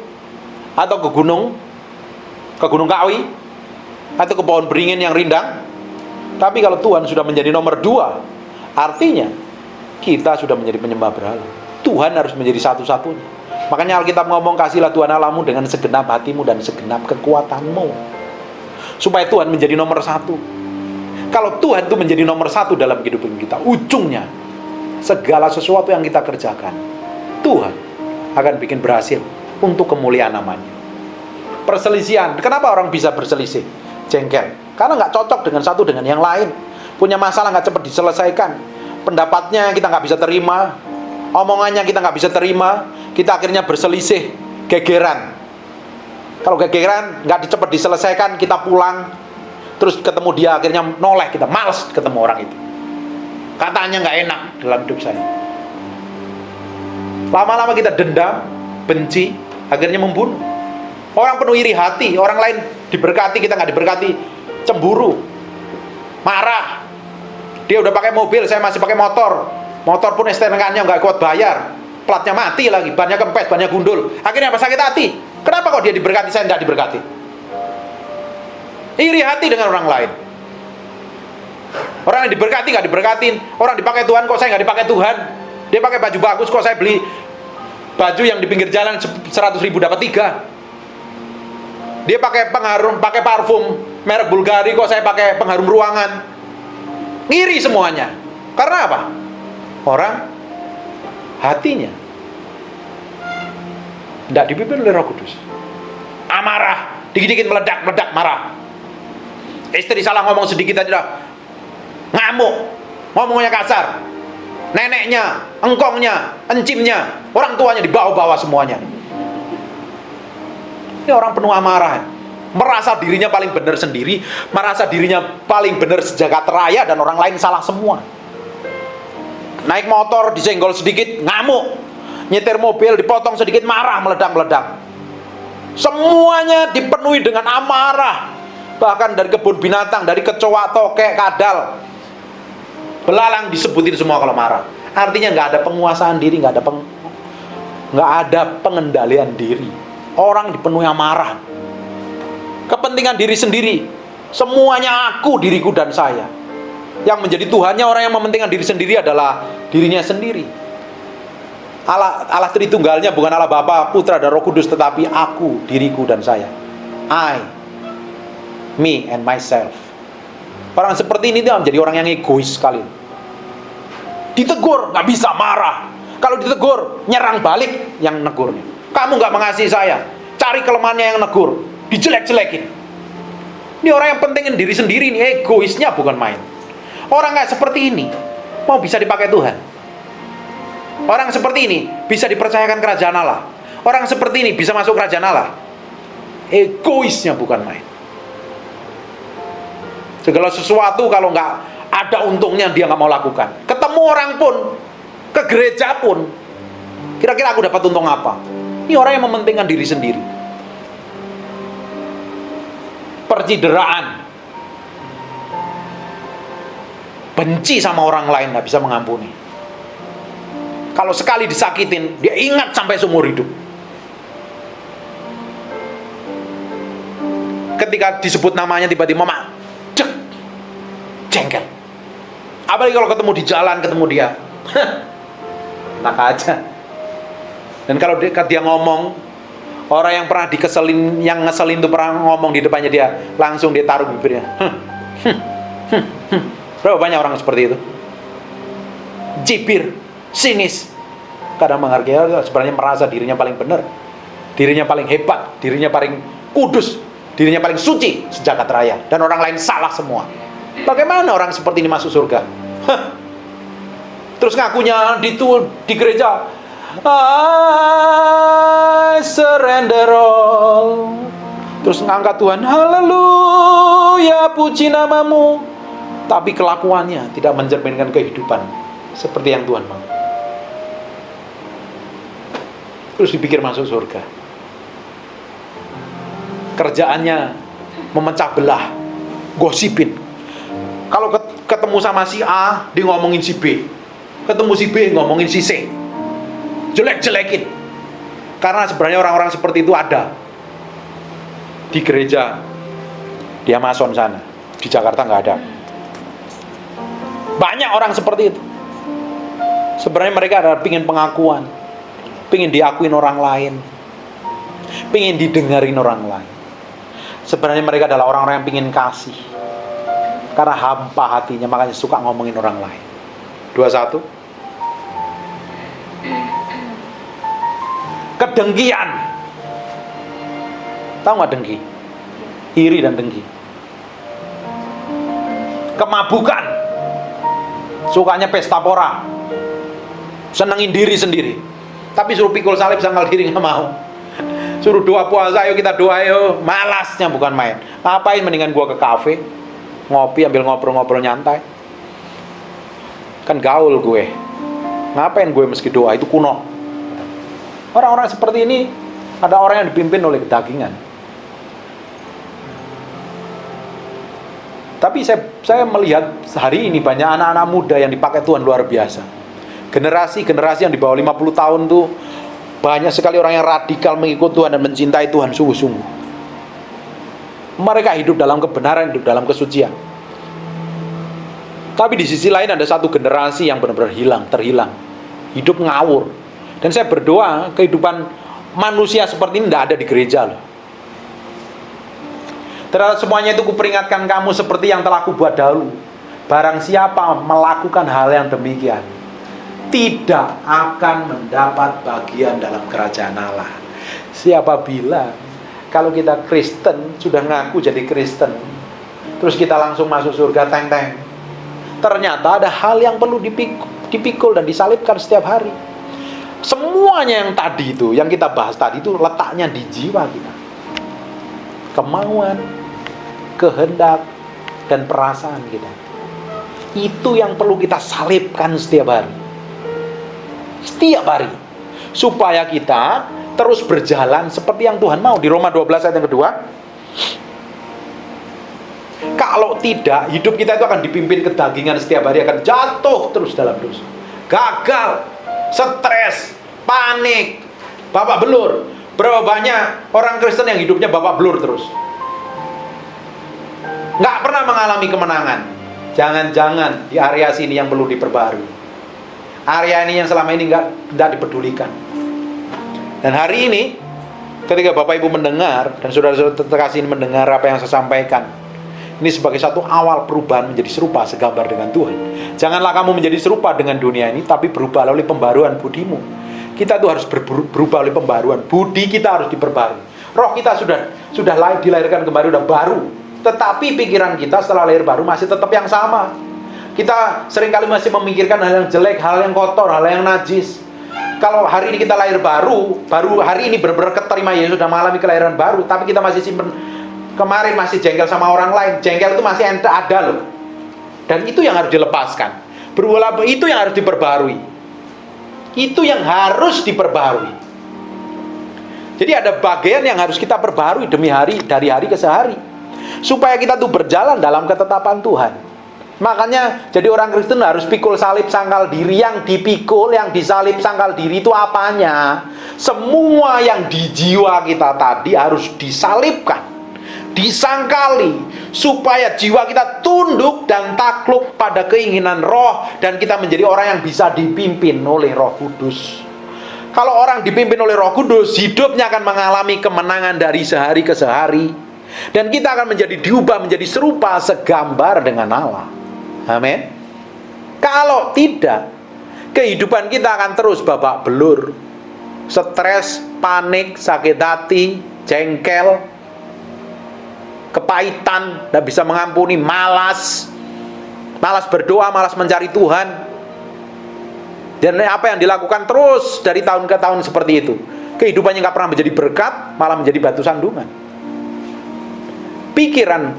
Speaker 1: atau ke Gunung Kawi, atau ke pohon beringin yang rindang. Tapi kalau Tuhan sudah menjadi nomor 2, artinya kita sudah menjadi penyembah berhala. Tuhan harus menjadi satu-satunya. Makanya Alkitab ngomong, kasihlah Tuhan Allahmu dengan segenap hatimu dan segenap kekuatanmu, supaya Tuhan menjadi nomor 1. Kalau Tuhan itu menjadi nomor 1 dalam kehidupan kita, ujungnya segala sesuatu yang kita kerjakan, Tuhan akan bikin berhasil untuk kemuliaan namanya. Perselisihan, kenapa orang bisa berselisih? Jengkel, karena nggak cocok dengan satu dengan yang lain. Punya masalah nggak cepat diselesaikan, pendapatnya kita nggak bisa terima, omongannya kita nggak bisa terima, kita akhirnya berselisih, gegeran. Kalau gegeran nggak cepat diselesaikan, kita pulang, terus ketemu dia akhirnya noleh, kita males ketemu orang itu. Katanya nggak enak dalam hidup saya. Lama-lama kita dendam, benci, akhirnya membunuh. Orang penuh iri hati, orang lain diberkati, kita nggak diberkati, cemburu, marah. Dia udah pakai mobil, saya masih pakai motor. Motor pun STNK-nya nggak kuat bayar, platnya mati lagi, bannya kempes, bannya gundul. Akhirnya apa? Sakit hati. Kenapa kok dia diberkati, saya nggak diberkati? Iri hati dengan orang lain. Orang yang diberkati nggak diberkatin, orang dipakai Tuhan kok saya nggak dipakai Tuhan. Dia pakai baju bagus kok saya beli baju yang di pinggir jalan 100.000 dapat 3. Dia pakai pengharum, pakai parfum merek Bulgari kok saya pakai pengharum ruangan. Ngiri semuanya. Karena apa? Orang hatinya tidak dipimpin oleh Roh Kudus. Amarah, dikit-dikit meledak marah. Istri salah ngomong sedikit aja ngamuk, ngomongnya kasar. Neneknya, engkongnya, encimnya, orang tuanya dibawa-bawa semuanya. Ini orang penuh amarah, merasa dirinya paling benar sendiri, merasa dirinya paling benar sejagat raya, dan orang lain salah semua. Naik motor disenggol sedikit ngamuk, nyetir mobil dipotong sedikit marah, meledak. Semuanya dipenuhi dengan amarah. Bahkan dari kebun binatang, dari kecoa, tokek, kadal, belalang disebutin semua kalau marah. Artinya nggak ada penguasaan diri, nggak ada pengendalian diri. Orang dipenuhi amarah, kepentingan diri sendiri, semuanya aku, diriku dan saya. Yang menjadi Tuhannya orang yang mementingkan diri sendiri adalah dirinya sendiri. Allah Tritunggalnya bukan Allah Bapa, Putra dan Roh Kudus, tetapi aku, diriku dan saya. I, me and myself. Orang seperti ini dia menjadi orang yang egois sekali. Ditegur nggak bisa, marah. Kalau ditegur nyerang balik yang negurnya. Kamu nggak mengasihi saya, cari kelemahannya yang negur, dijelek-jelekin. Ini orang yang pentingin diri sendiri, ini egoisnya bukan main. Orang nggak seperti ini mau bisa dipakai Tuhan. Orang seperti ini bisa dipercayakan kerajaan Allah. Orang seperti ini bisa masuk kerajaan Allah. Egoisnya bukan main. Segala sesuatu kalau nggak ada untungnya dia nggak mau lakukan. Ketemu orang pun, ke gereja pun, kira-kira aku dapat untung apa? Ini orang yang mementingkan diri sendiri. Percideraan, benci sama orang lain, nggak bisa mengampuni. Kalau sekali disakitin, dia ingat sampai seumur hidup. Ketika disebut namanya tiba-tiba jengkel. Apalagi kalau ketemu di jalan, ketemu dia, enak aja. Dan kalau dia ngomong, orang yang pernah dikeselin, yang ngeselin itu pernah ngomong di depannya dia, langsung dia taruh bibirnya. Berapa banyak orang seperti itu? Cibir, sinis, kadang menghargai, sebenarnya merasa dirinya paling benar, dirinya paling hebat, dirinya paling kudus. dirinya paling suci sejagat raya, dan orang lain salah semua. Bagaimana orang seperti ini masuk surga? Terus ngakunya di gereja, I surrender all. Terus ngangkat Tuhan, haleluya, puji namamu. Tapi kelakuannya tidak mencerminkan kehidupan seperti yang Tuhan mau. Terus dipikir masuk surga. Kerjaannya memecah belah, gosipin. Kalau ketemu sama si A, dia ngomongin si B. Ketemu si B, ngomongin si C. Jelek-jelekin. Karena sebenarnya orang-orang seperti itu ada di gereja dia Mason sana. Di Jakarta nggak ada. Banyak orang seperti itu. Sebenarnya mereka adalah pingin pengakuan, pingin diakuin orang lain, pingin didengarin orang lain. Sebenarnya mereka adalah orang-orang yang pingin kasih, karena hampa hatinya, makanya suka ngomongin orang lain. 21. Kedengkian. Tahu nggak dengki? Iri dan dengki. Kemabukan. Sukanya pesta pora. Senengin diri sendiri. Tapi suruh pikul salib sangkal diri nggak mau. Suruh doa puasa, ayo kita doa, ayo. Malasnya bukan main. Ngapain, mendingan gua ke kafe, ngopi, ambil ngobrol-ngobrol nyantai. Kan gaul gue. Ngapain gue meski doa, itu kuno. Orang-orang seperti ini, ada orang yang dipimpin oleh kedagingan. Tapi saya melihat hari ini banyak anak-anak muda yang dipakai Tuhan luar biasa. Generasi-generasi yang di bawah 50 tahun tuh banyak sekali orang yang radikal mengikut Tuhan dan mencintai Tuhan sungguh-sungguh. Mereka hidup dalam kebenaran, hidup dalam kesucian. Tapi di sisi lain ada satu generasi yang benar-benar terhilang. Hidup ngawur. Dan saya berdoa kehidupan manusia seperti ini tidak ada di gereja loh. Terhadap semuanya itu kuperingatkan kamu seperti yang telah kubuat dahulu. Barang siapa melakukan hal yang demikian, tidak akan mendapat bagian dalam kerajaan Allah. Siapa bilang kalau kita Kristen, sudah ngaku jadi Kristen, terus kita langsung masuk surga teng-teng? Ternyata ada hal yang perlu dipikul dan disalibkan setiap hari. Semuanya yang tadi itu, yang kita bahas tadi itu letaknya di jiwa kita. Kemauan, kehendak, dan perasaan kita. Itu yang perlu kita salibkan setiap hari. Setiap hari, supaya kita terus berjalan seperti yang Tuhan mau. Di Roma 12 ayat yang kedua, kalau tidak, hidup kita itu akan dipimpin kedagingan setiap hari, akan jatuh terus dalam dosa, gagal, stres, panik, babak belur. Berapa banyak orang Kristen yang hidupnya babak belur terus, nggak pernah mengalami kemenangan. Jangan-jangan di area sini yang perlu diperbarui. Area ini yang selama ini nggak dipedulikan. Dan hari ini, ketika Bapak Ibu mendengar dan saudara-saudara terkasih ini mendengar apa yang saya sampaikan, ini sebagai satu awal perubahan menjadi serupa segambar dengan Tuhan. Janganlah kamu menjadi serupa dengan dunia ini, tapi berubah oleh pembaruan budimu. Kita tuh harus berubah oleh pembaruan. Budi kita harus diperbarui. Roh kita sudah dilahirkan kembali, sudah baru. Tetapi pikiran kita setelah lahir baru masih tetap yang sama. Kita seringkali masih memikirkan hal yang jelek, hal yang kotor, hal yang najis. Kalau hari ini kita lahir baru hari ini benar-benar keterima Yesus, sudah mengalami kelahiran baru, tapi kita masih simpen kemarin, masih jengkel sama orang lain. Jengkel itu masih ada loh. Dan itu yang harus dilepaskan. Berulang itu yang harus diperbarui. Itu yang harus diperbarui. Jadi ada bagian yang harus kita perbarui demi hari, dari hari ke sehari, supaya kita tuh berjalan dalam ketetapan Tuhan. Makanya jadi orang Kristen harus pikul salib sangkal diri. Yang dipikul, yang disalib sangkal diri itu apanya? Semua yang di jiwa kita tadi harus disalibkan, disangkali, supaya jiwa kita tunduk dan takluk pada keinginan roh, dan kita menjadi orang yang bisa dipimpin oleh Roh Kudus. Kalau orang dipimpin oleh Roh Kudus, hidupnya akan mengalami kemenangan dari sehari ke sehari, dan kita akan diubah menjadi serupa segambar dengan Allah. Amin. Kalau tidak, kehidupan kita akan terus babak belur, stres, panik, sakit hati, jengkel, kepahitan, tidak bisa mengampuni, malas berdoa, malas mencari Tuhan. Dan apa yang dilakukan terus dari tahun ke tahun seperti itu. Kehidupannya nggak pernah menjadi berkat, malah menjadi batu sandungan. Pikiran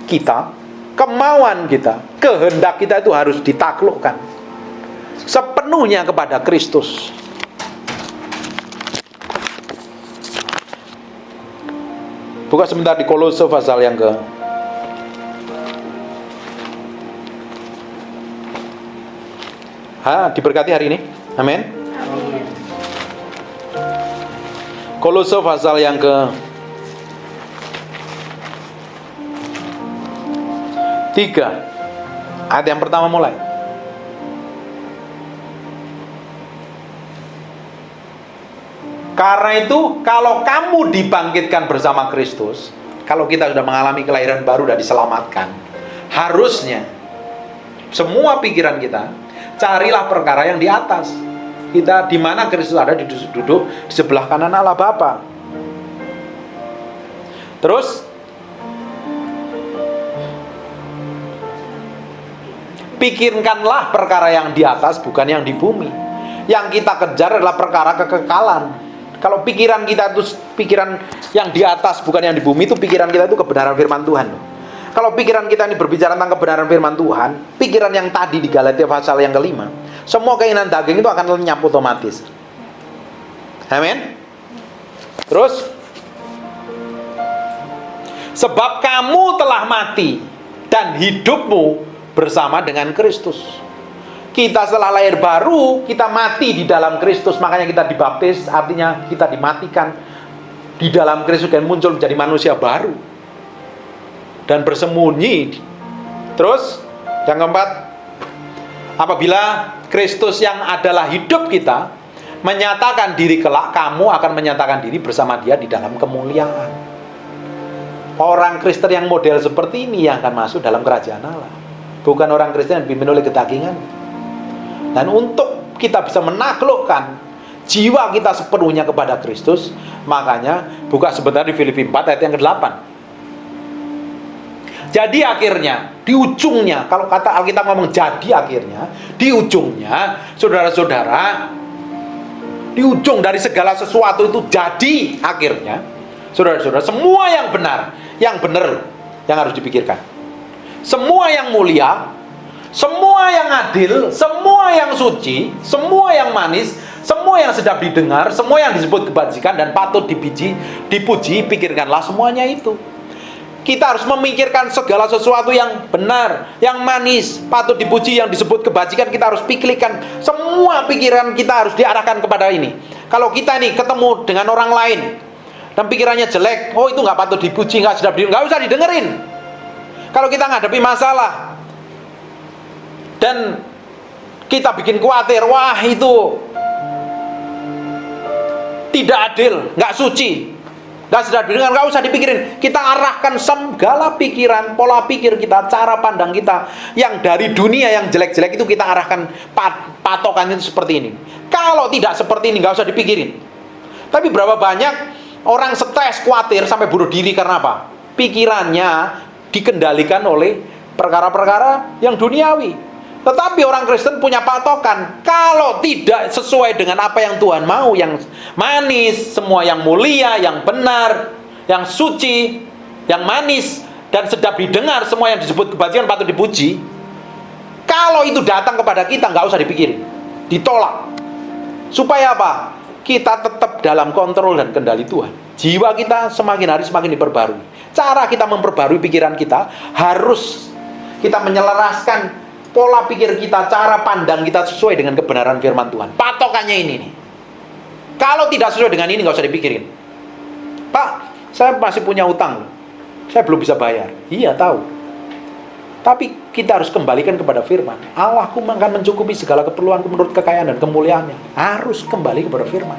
Speaker 1: kita, kemauan kita, kehendak kita itu harus ditaklukkan sepenuhnya kepada Kristus. Buka sebentar di Kolose pasal yang ke diberkati hari ini. Amin. Kolose pasal yang ke 3 ayat yang pertama mulai. Karena itu, kalau kamu dibangkitkan bersama Kristus, kalau kita sudah mengalami kelahiran baru dan diselamatkan, harusnya semua pikiran kita, carilah perkara yang di atas. Kita di mana Kristus ada, duduk di sebelah kanan Allah Bapa. Terus pikirkanlah perkara yang di atas, bukan yang di bumi. Yang kita kejar adalah perkara kekekalan. Kalau pikiran kita itu pikiran yang di atas, bukan yang di bumi, itu pikiran kita itu kebenaran firman Tuhan. Kalau pikiran kita ini berbicara tentang kebenaran firman Tuhan, pikiran yang tadi di Galatia pasal yang ke-5, semua keinginan daging itu akan lenyap otomatis. Amin. Terus, sebab kamu telah mati dan hidupmu bersama dengan Kristus. Kita setelah lahir baru, kita mati di dalam Kristus. Makanya kita dibaptis, artinya kita dimatikan di dalam Kristus dan muncul menjadi manusia baru dan bersembunyi. Terus yang keempat, apabila Kristus yang adalah hidup kita menyatakan diri kelak, kamu akan menyatakan diri bersama Dia di dalam kemuliaan. Orang Kristen yang model seperti ini yang akan masuk dalam kerajaan Allah, bukan orang Kristen yang dipimpin oleh kedagingan. Dan untuk kita bisa menaklukkan jiwa kita sepenuhnya kepada Kristus, makanya buka sebentar di Filipi 4 ayat yang ke-8. Jadi akhirnya, di ujungnya, kalau kata Alkitab ngomong jadi akhirnya, di ujungnya, saudara-saudara, di ujung dari segala sesuatu itu jadi akhirnya, saudara-saudara, semua yang benar yang harus dipikirkan. Semua yang mulia, semua yang adil, semua yang suci, semua yang manis, semua yang sedap didengar, semua yang disebut kebajikan dan patut dipuji, pikirkanlah semuanya itu. Kita harus memikirkan segala sesuatu yang benar, yang manis, patut dipuji, yang disebut kebajikan, kita harus pikirkan. Semua pikiran kita harus diarahkan kepada ini. Kalau kita nih ketemu dengan orang lain dan pikirannya jelek, oh itu nggak patut dipuji, nggak sedap didengar, nggak usah didengerin. Kalau kita menghadapi masalah dan kita bikin khawatir, wah itu tidak adil, nggak suci, nggak sedap didengar, nggak usah dipikirin. Kita arahkan segala pikiran, pola pikir kita, cara pandang kita yang dari dunia yang jelek-jelek itu kita arahkan patokannya itu seperti ini. Kalau tidak seperti ini, nggak usah dipikirin. Tapi berapa banyak orang stres, khawatir sampai bunuh diri karena apa? Pikirannya dikendalikan oleh perkara-perkara yang duniawi. Tetapi orang Kristen punya patokan. Kalau tidak sesuai dengan apa yang Tuhan mau, yang manis, semua yang mulia, yang benar, yang suci, yang manis, dan sedap didengar, semua yang disebut kebajikan patut dipuji, kalau itu datang kepada kita, nggak usah dipikirin, ditolak. Supaya apa? Kita tetap dalam kontrol dan kendali Tuhan. Jiwa kita semakin hari semakin diperbarui. Cara kita memperbarui pikiran kita, harus kita menyelaraskan pola pikir kita, cara pandang kita sesuai dengan kebenaran firman Tuhan. Patokannya ini nih. Kalau tidak sesuai dengan ini, nggak usah dipikirin. Pak, saya masih punya utang, saya belum bisa bayar. Iya, tahu. Tapi kita harus kembalikan kepada firman. Allahku akan mencukupi segala keperluanku menurut kekayaan dan kemuliaannya. Harus kembali kepada firman.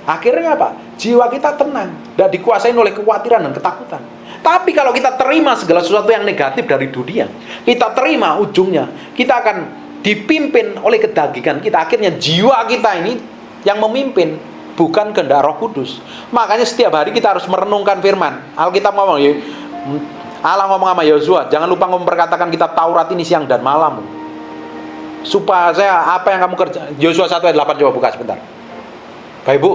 Speaker 1: Akhirnya apa? Jiwa kita tenang, tidak dikuasai oleh kekhawatiran dan ketakutan. Tapi kalau kita terima segala sesuatu yang negatif dari dunia, kita terima ujungnya, kita akan dipimpin oleh kedagingan kita. Akhirnya jiwa kita ini yang memimpin. bukan kehendak Roh Kudus. Makanya setiap hari kita harus merenungkan firman. Alkitab ngomong, ya, Allah ngomong sama Yosua, jangan lupa memperkatakan kitab Taurat ini siang dan malam, supaya apa yang kamu kerja. Yosua 1 ayat 8, coba buka sebentar. Bapak Ibu,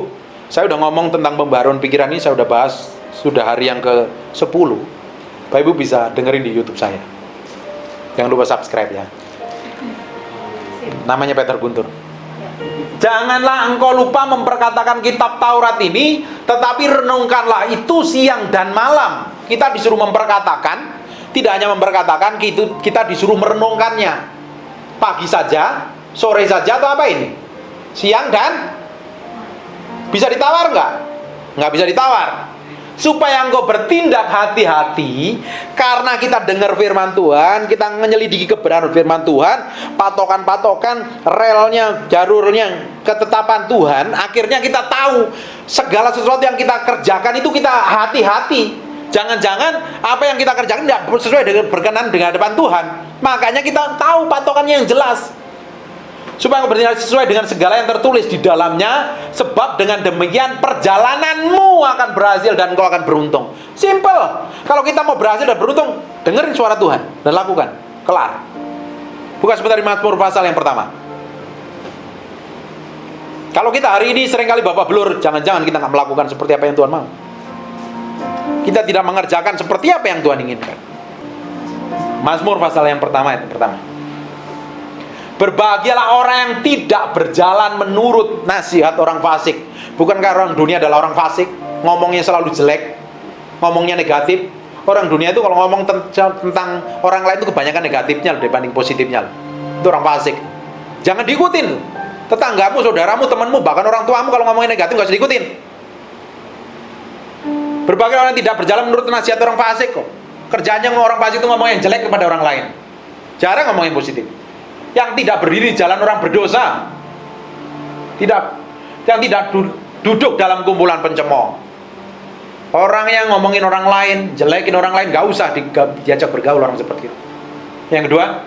Speaker 1: saya udah ngomong tentang pembaharuan pikiran ini, saya udah bahas, sudah hari yang ke-10. Bapak Ibu bisa dengerin di YouTube saya. Jangan lupa subscribe ya. Namanya Peter Guntur. Janganlah engkau lupa memperkatakan kitab Taurat ini, tetapi renungkanlah itu siang dan malam. Kita disuruh memperkatakan, tidak hanya memperkatakan, kita disuruh merenungkannya. Pagi saja, sore saja, atau apa ini? Siang dan bisa ditawar nggak? Nggak bisa ditawar. Supaya engkau bertindak hati-hati, karena kita dengar firman Tuhan, kita menyelidiki kebenaran firman Tuhan, patokan-patokan, relnya, jalurnya, ketetapan Tuhan, akhirnya kita tahu segala sesuatu yang kita kerjakan itu kita hati-hati. Jangan-jangan apa yang kita kerjakan tidak sesuai dengan berkenan dengan hadapan Tuhan. Makanya kita tahu patokannya yang jelas, supaya engkau bertindak sesuai dengan segala yang tertulis di dalamnya, sebab dengan demikian perjalananmu akan berhasil dan engkau akan beruntung. Simple. Kalau kita mau berhasil dan beruntung, dengerin suara Tuhan dan lakukan. Kelar. Buka sebentar di Mazmur pasal yang pertama. Kalau kita hari ini seringkali babak belur, jangan-jangan kita nggak melakukan seperti apa yang Tuhan mau. Kita tidak mengerjakan seperti apa yang Tuhan inginkan. Mazmur pasal yang pertama, ayat pertama. Berbahagialah orang yang tidak berjalan menurut nasihat orang fasik. Bukankah orang dunia adalah orang fasik? Ngomongnya selalu jelek, ngomongnya negatif. Orang dunia itu kalau ngomong tentang orang lain itu kebanyakan negatifnya dibanding positifnya. Itu orang fasik. Jangan diikutin. Tetanggamu, saudaramu, temanmu, bahkan orang tuamu kalau ngomongnya negatif gak usah diikutin. Berbahagia orang yang tidak berjalan menurut nasihat orang fasik kok. Kerjanya orang fasik itu ngomong yang jelek kepada orang lain. Jarang ngomong yang positif. Yang tidak berdiri di jalan orang berdosa, yang tidak duduk dalam kumpulan pencemooh. Orang yang ngomongin orang lain, jelekin orang lain, gak usah diajak bergaul orang seperti itu. Yang kedua,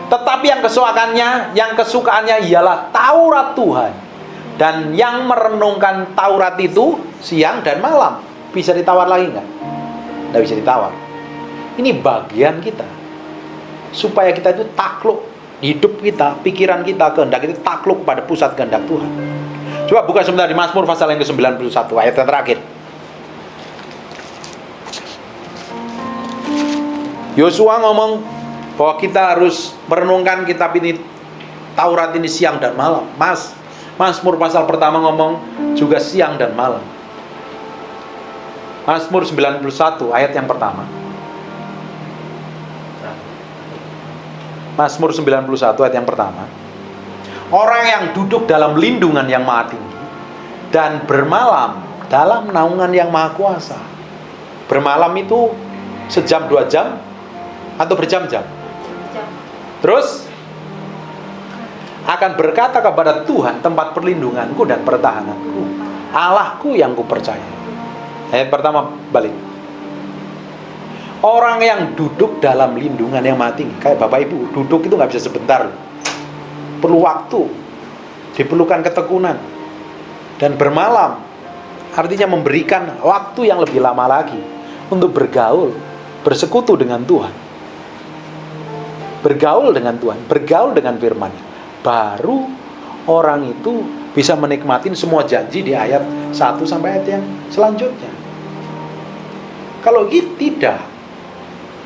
Speaker 1: tetapi yang kesukaannya ialah Taurat Tuhan, dan yang merenungkan Taurat itu siang dan malam. Bisa ditawar lagi nggak? Nggak bisa ditawar. Ini bagian kita, supaya kita itu takluk, hidup kita, pikiran kita, kehendak kita takluk pada pusat kehendak Tuhan. Coba buka sebentar di Mazmur pasal yang ke-91 ayat yang terakhir. Yosua ngomong bahwa kita harus merenungkan kitab ini, Taurat ini siang dan malam. Mazmur pasal pertama ngomong juga siang dan malam. Mazmur 91 ayat yang pertama. Mazmur 91 ayat yang pertama. Orang yang duduk dalam lindungan yang maha tinggi dan bermalam dalam naungan yang maha kuasa. Bermalam itu sejam 2 jam atau berjam-jam? Terus akan berkata kepada Tuhan, tempat perlindunganku dan pertahananku, Allahku yang kupercaya. Ayat pertama balik. Orang yang duduk dalam lindungan yang maha tinggi. Kayak Bapak Ibu, duduk itu gak bisa sebentar. Perlu waktu, diperlukan ketekunan. Dan bermalam artinya memberikan waktu yang lebih lama lagi untuk bergaul, bersekutu dengan Tuhan, bergaul dengan Tuhan, bergaul dengan firman. Baru orang itu bisa menikmati semua janji di ayat 1 sampai ayat yang selanjutnya. Kalau tidak,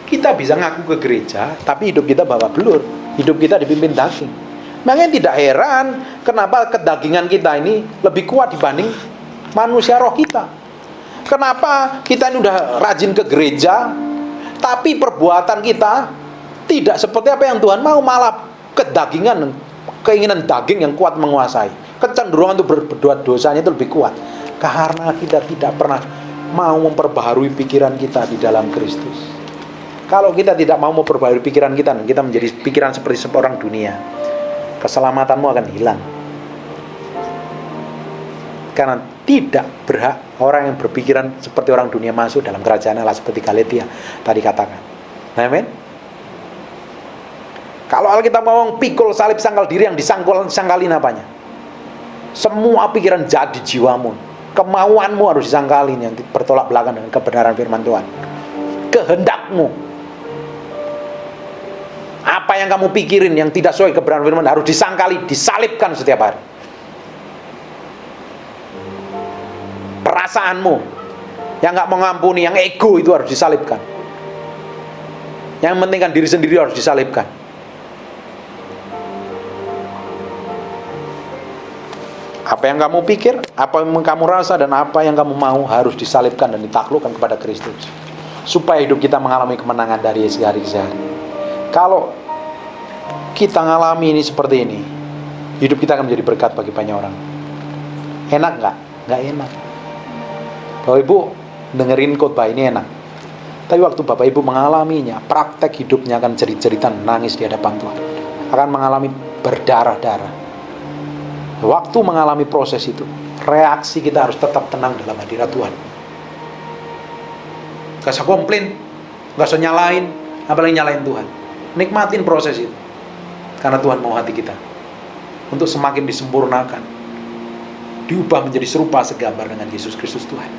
Speaker 1: kita bisa ngaku ke gereja, tapi hidup kita babak belur, hidup kita dipimpin daging. Makanya tidak heran kenapa kedagingan kita ini lebih kuat dibanding manusia roh kita. Kenapa kita ini udah rajin ke gereja, tapi perbuatan kita tidak seperti apa yang Tuhan mau, malah kedagingan, keinginan daging yang kuat menguasai. Kecenderungan untuk berbuat dosanya itu lebih kuat, karena kita tidak pernah mau memperbaharui pikiran kita di dalam Kristus. Kalau kita tidak mau memperbaharui pikiran kita, kita menjadi pikiran seperti orang dunia, keselamatanmu akan hilang. Karena tidak berhak orang yang berpikiran seperti orang dunia masuk dalam kerajaan Allah, seperti Galatia tadi katakan. Amin. Kalau Alkitab ngomong pikul salib sangkal diri, yang disangkalin apanya? Semua pikiran jahat di jiwamu, kemauanmu harus disangkalin yang bertolak belakang dengan kebenaran firman Tuhan. Kehendakmu, apa yang kamu pikirin yang tidak sesuai kebenaran firman harus disangkali, disalibkan setiap hari. Perasaanmu yang gak mengampuni, yang ego itu harus disalibkan. Yang mementingkan diri sendiri harus disalibkan. Apa yang kamu pikir, apa yang kamu rasa, dan apa yang kamu mau harus disalibkan dan ditaklukkan kepada Kristus, supaya hidup kita mengalami kemenangan dari hari ke hari. Kalau kita ngalami ini seperti ini, hidup kita akan menjadi berkat bagi banyak orang. Enak nggak? Nggak enak. Bapak Ibu dengerin khotbah ini enak, tapi waktu Bapak Ibu mengalaminya, praktek hidupnya akan jerit-jeritan nangis di hadapan Tuhan, akan mengalami berdarah-darah. Waktu mengalami proses itu, reaksi kita harus tetap tenang dalam hadirat Tuhan. Gak usah komplain, gak usah nyalain, apalagi nyalain Tuhan. Nikmatin proses itu, karena Tuhan mau hati kita untuk semakin disempurnakan, diubah menjadi serupa segambar dengan Yesus Kristus Tuhan.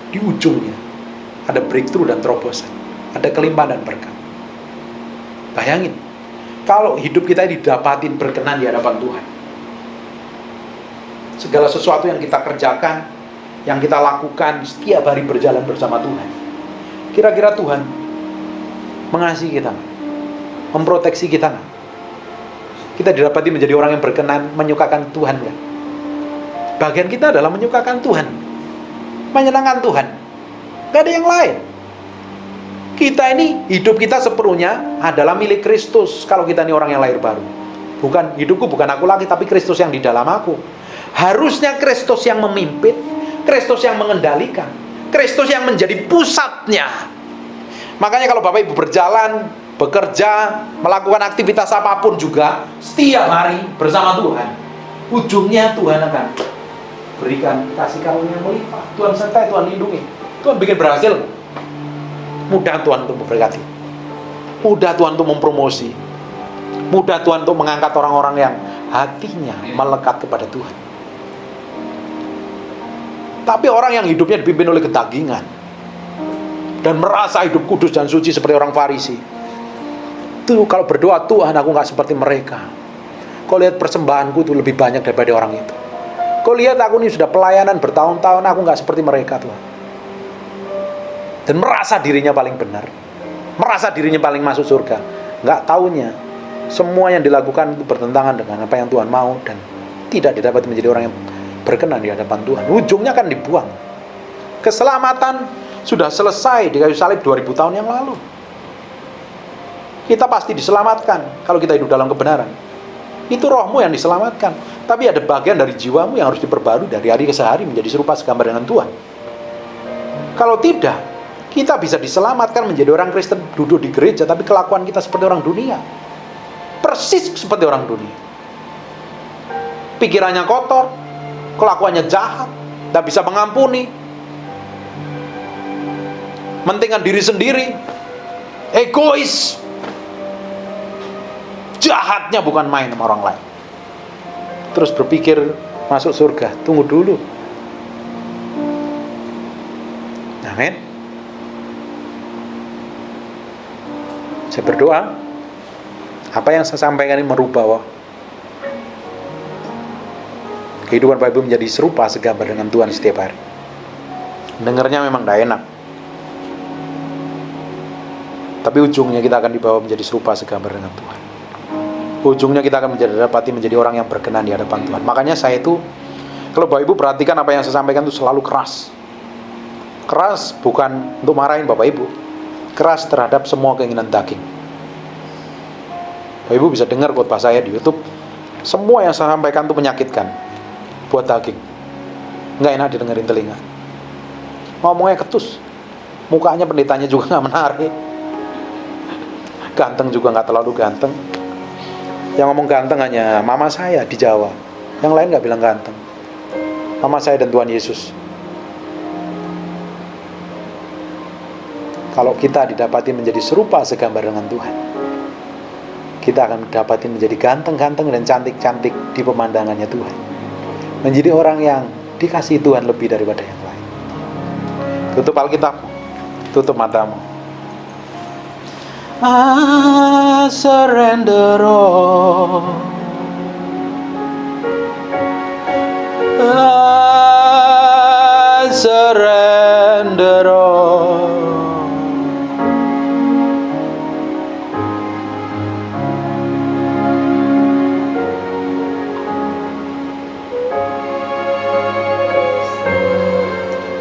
Speaker 1: Di ujungnya ada breakthrough dan terobosan, ada kelimpahan dan berkat. Bayangin, kalau hidup kita didapatin berkenan di hadapan Tuhan, segala sesuatu yang kita kerjakan, yang kita lakukan setiap hari berjalan bersama Tuhan, kira-kira Tuhan mengasihi kita, memproteksi kita nggak? Kita didapati menjadi orang yang berkenan, menyukakan Tuhan nggak? Bagian kita adalah menyukakan Tuhan, menyenangkan Tuhan, nggak ada yang lain. Kita ini, hidup kita sepenuhnya adalah milik Kristus. Kalau kita ini orang yang lahir baru, bukan hidupku, bukan aku lagi, tapi Kristus yang di dalam aku. Harusnya Kristus yang memimpin, Kristus yang mengendalikan, Kristus yang menjadi pusatnya. Makanya kalau Bapak Ibu berjalan, bekerja, melakukan aktivitas apapun juga setiap hari bersama Tuhan, ujungnya Tuhan akan berikan kasih karunia melimpah. Tuhan sertai, Tuhan lindungi, Tuhan bikin berhasil. Mudah Tuhan untuk memberkati, mudah Tuhan untuk mempromosi, mudah Tuhan untuk mengangkat orang-orang yang hatinya melekat kepada Tuhan. Tapi orang yang hidupnya dipimpin oleh kedagingan dan merasa hidup kudus dan suci seperti orang Farisi, itu kalau berdoa, Tuhan aku gak seperti mereka, kau lihat persembahanku itu lebih banyak daripada orang itu, kau lihat aku ini sudah pelayanan bertahun-tahun, aku gak seperti mereka Tuhan. Dan merasa dirinya paling benar, merasa dirinya paling masuk surga. Nggak taunya semua yang dilakukan itu bertentangan dengan apa yang Tuhan mau, dan tidak didapat menjadi orang yang berkenan di hadapan Tuhan. Ujungnya kan dibuang. Keselamatan sudah selesai di kayu salib 2000 tahun yang lalu. Kita pasti diselamatkan kalau kita hidup dalam kebenaran. Itu rohmu yang diselamatkan, tapi ada bagian dari jiwamu yang harus diperbarui dari hari ke hari menjadi serupa segambar dengan Tuhan. Kalau tidak, kita bisa diselamatkan menjadi orang Kristen, duduk di gereja, tapi kelakuan kita seperti orang dunia. Persis seperti orang dunia. Pikirannya kotor, kelakuannya jahat, tidak bisa mengampuni, mentingkan diri sendiri, egois. Jahatnya bukan main sama orang lain. Terus berpikir masuk surga, tunggu dulu. Amin. Saya berdoa, apa yang saya sampaikan ini merubah kehidupan Bapak Ibu menjadi serupa segambar dengan Tuhan setiap hari. Dengarnya memang tidak enak, tapi ujungnya kita akan dibawa menjadi serupa segambar dengan Tuhan. Ujungnya kita akan dapati menjadi orang yang berkenan di hadapan Tuhan. Makanya saya itu, kalau Bapak Ibu perhatikan apa yang saya sampaikan itu selalu keras. Keras bukan untuk marahin Bapak Ibu, keras terhadap semua keinginan daging. Bapak Ibu bisa dengar khotbah saya di YouTube. Semua yang saya sampaikan itu menyakitkan buat daging, nggak enak didengerin telinga. Ngomongnya ketus, mukanya pendetanya juga nggak menarik, ganteng juga nggak terlalu ganteng. Yang ngomong ganteng hanya mama saya di Jawa, yang lain nggak bilang ganteng. Mama saya dan Tuhan Yesus. Kalau kita didapati menjadi serupa segambar dengan Tuhan, kita akan dapatin menjadi ganteng-ganteng dan cantik-cantik di pemandangannya Tuhan. Menjadi orang yang dikasihi Tuhan lebih daripada yang lain. Tutup Alkitab, tutup matamu. I surrender all. I surrender all.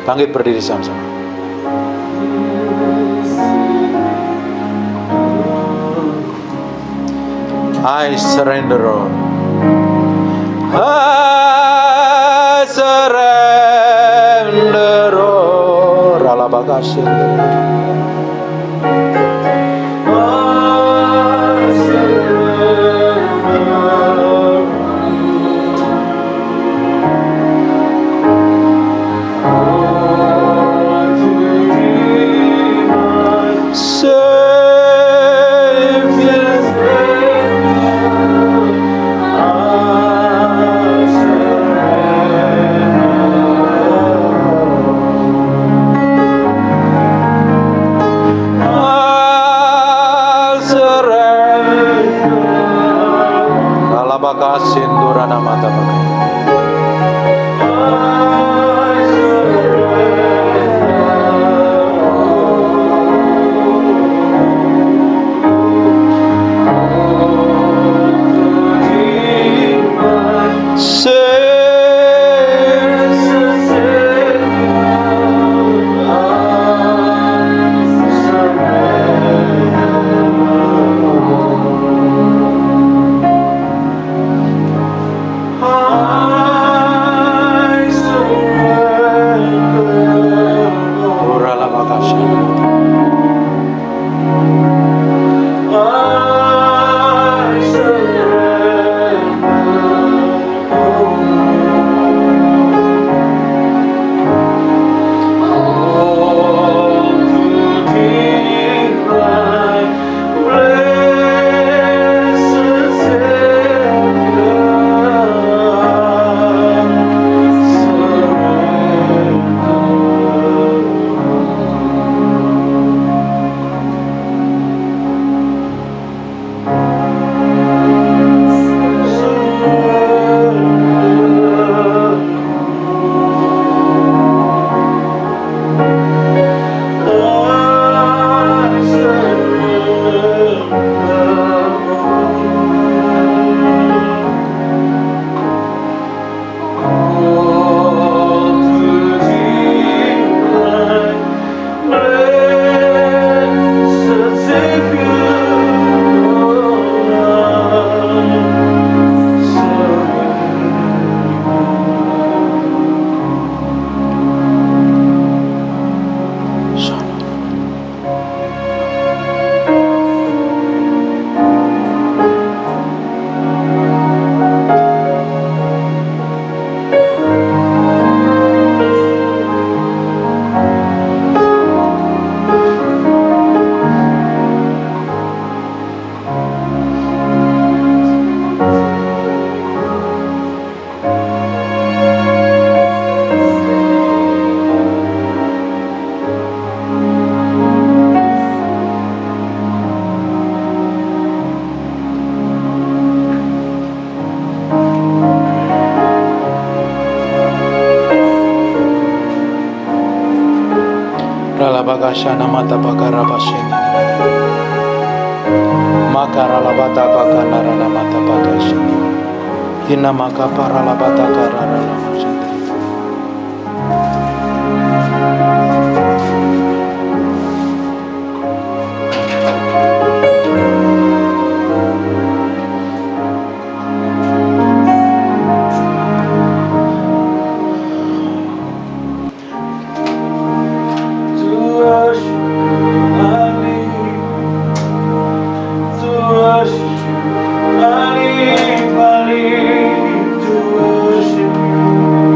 Speaker 1: Bangkit berdiri sama-sama. I surrender all. I surrender all. Ralabakashin. Sindurana mata pakai. Ralabakashana mata bakara bashin. Makara labata bakana rana mata bakashin. Hina maka para labata karara lamashin.
Speaker 2: I need to worship you.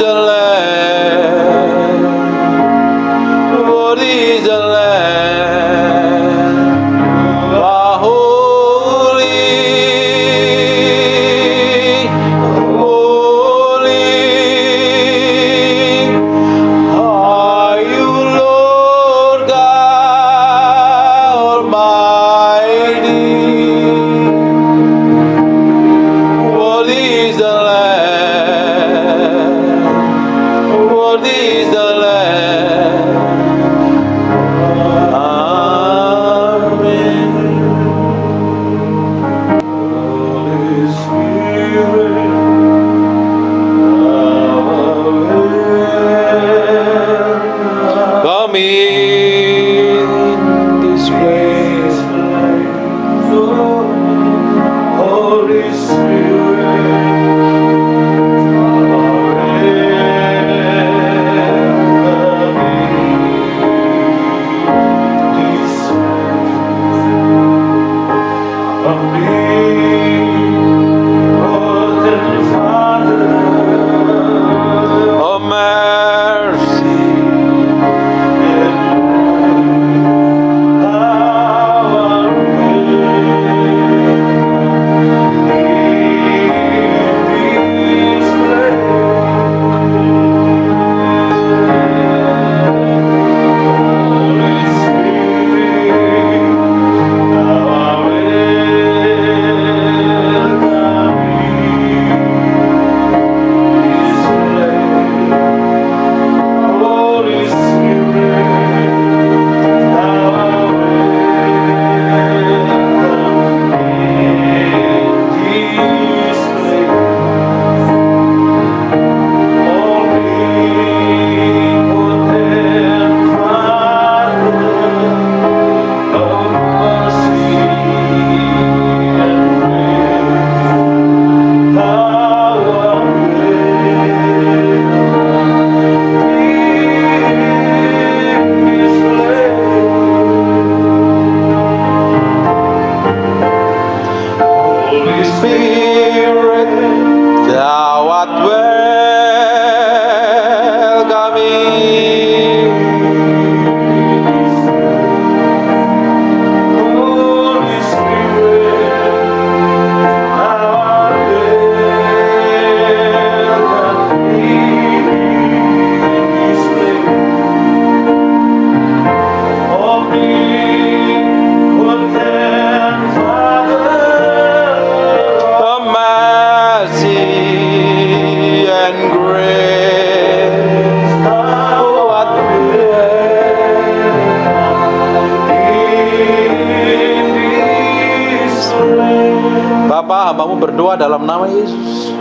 Speaker 1: the Lamb. Worthy is the Lamb. You are holy, holy. Are you Lord God Almighty? Worthy is the Lamb. Worthy is the Lamb. Amen. Holy Spirit, come in this place. Holy oh mercy, Spirit, thou art welcome in. Holy Spirit, thou art welcome in this place. Omnipotent Father, of mercy and grace, thou art welcome in this place. Bapa, hambamu berdoa dalam nama Yesus.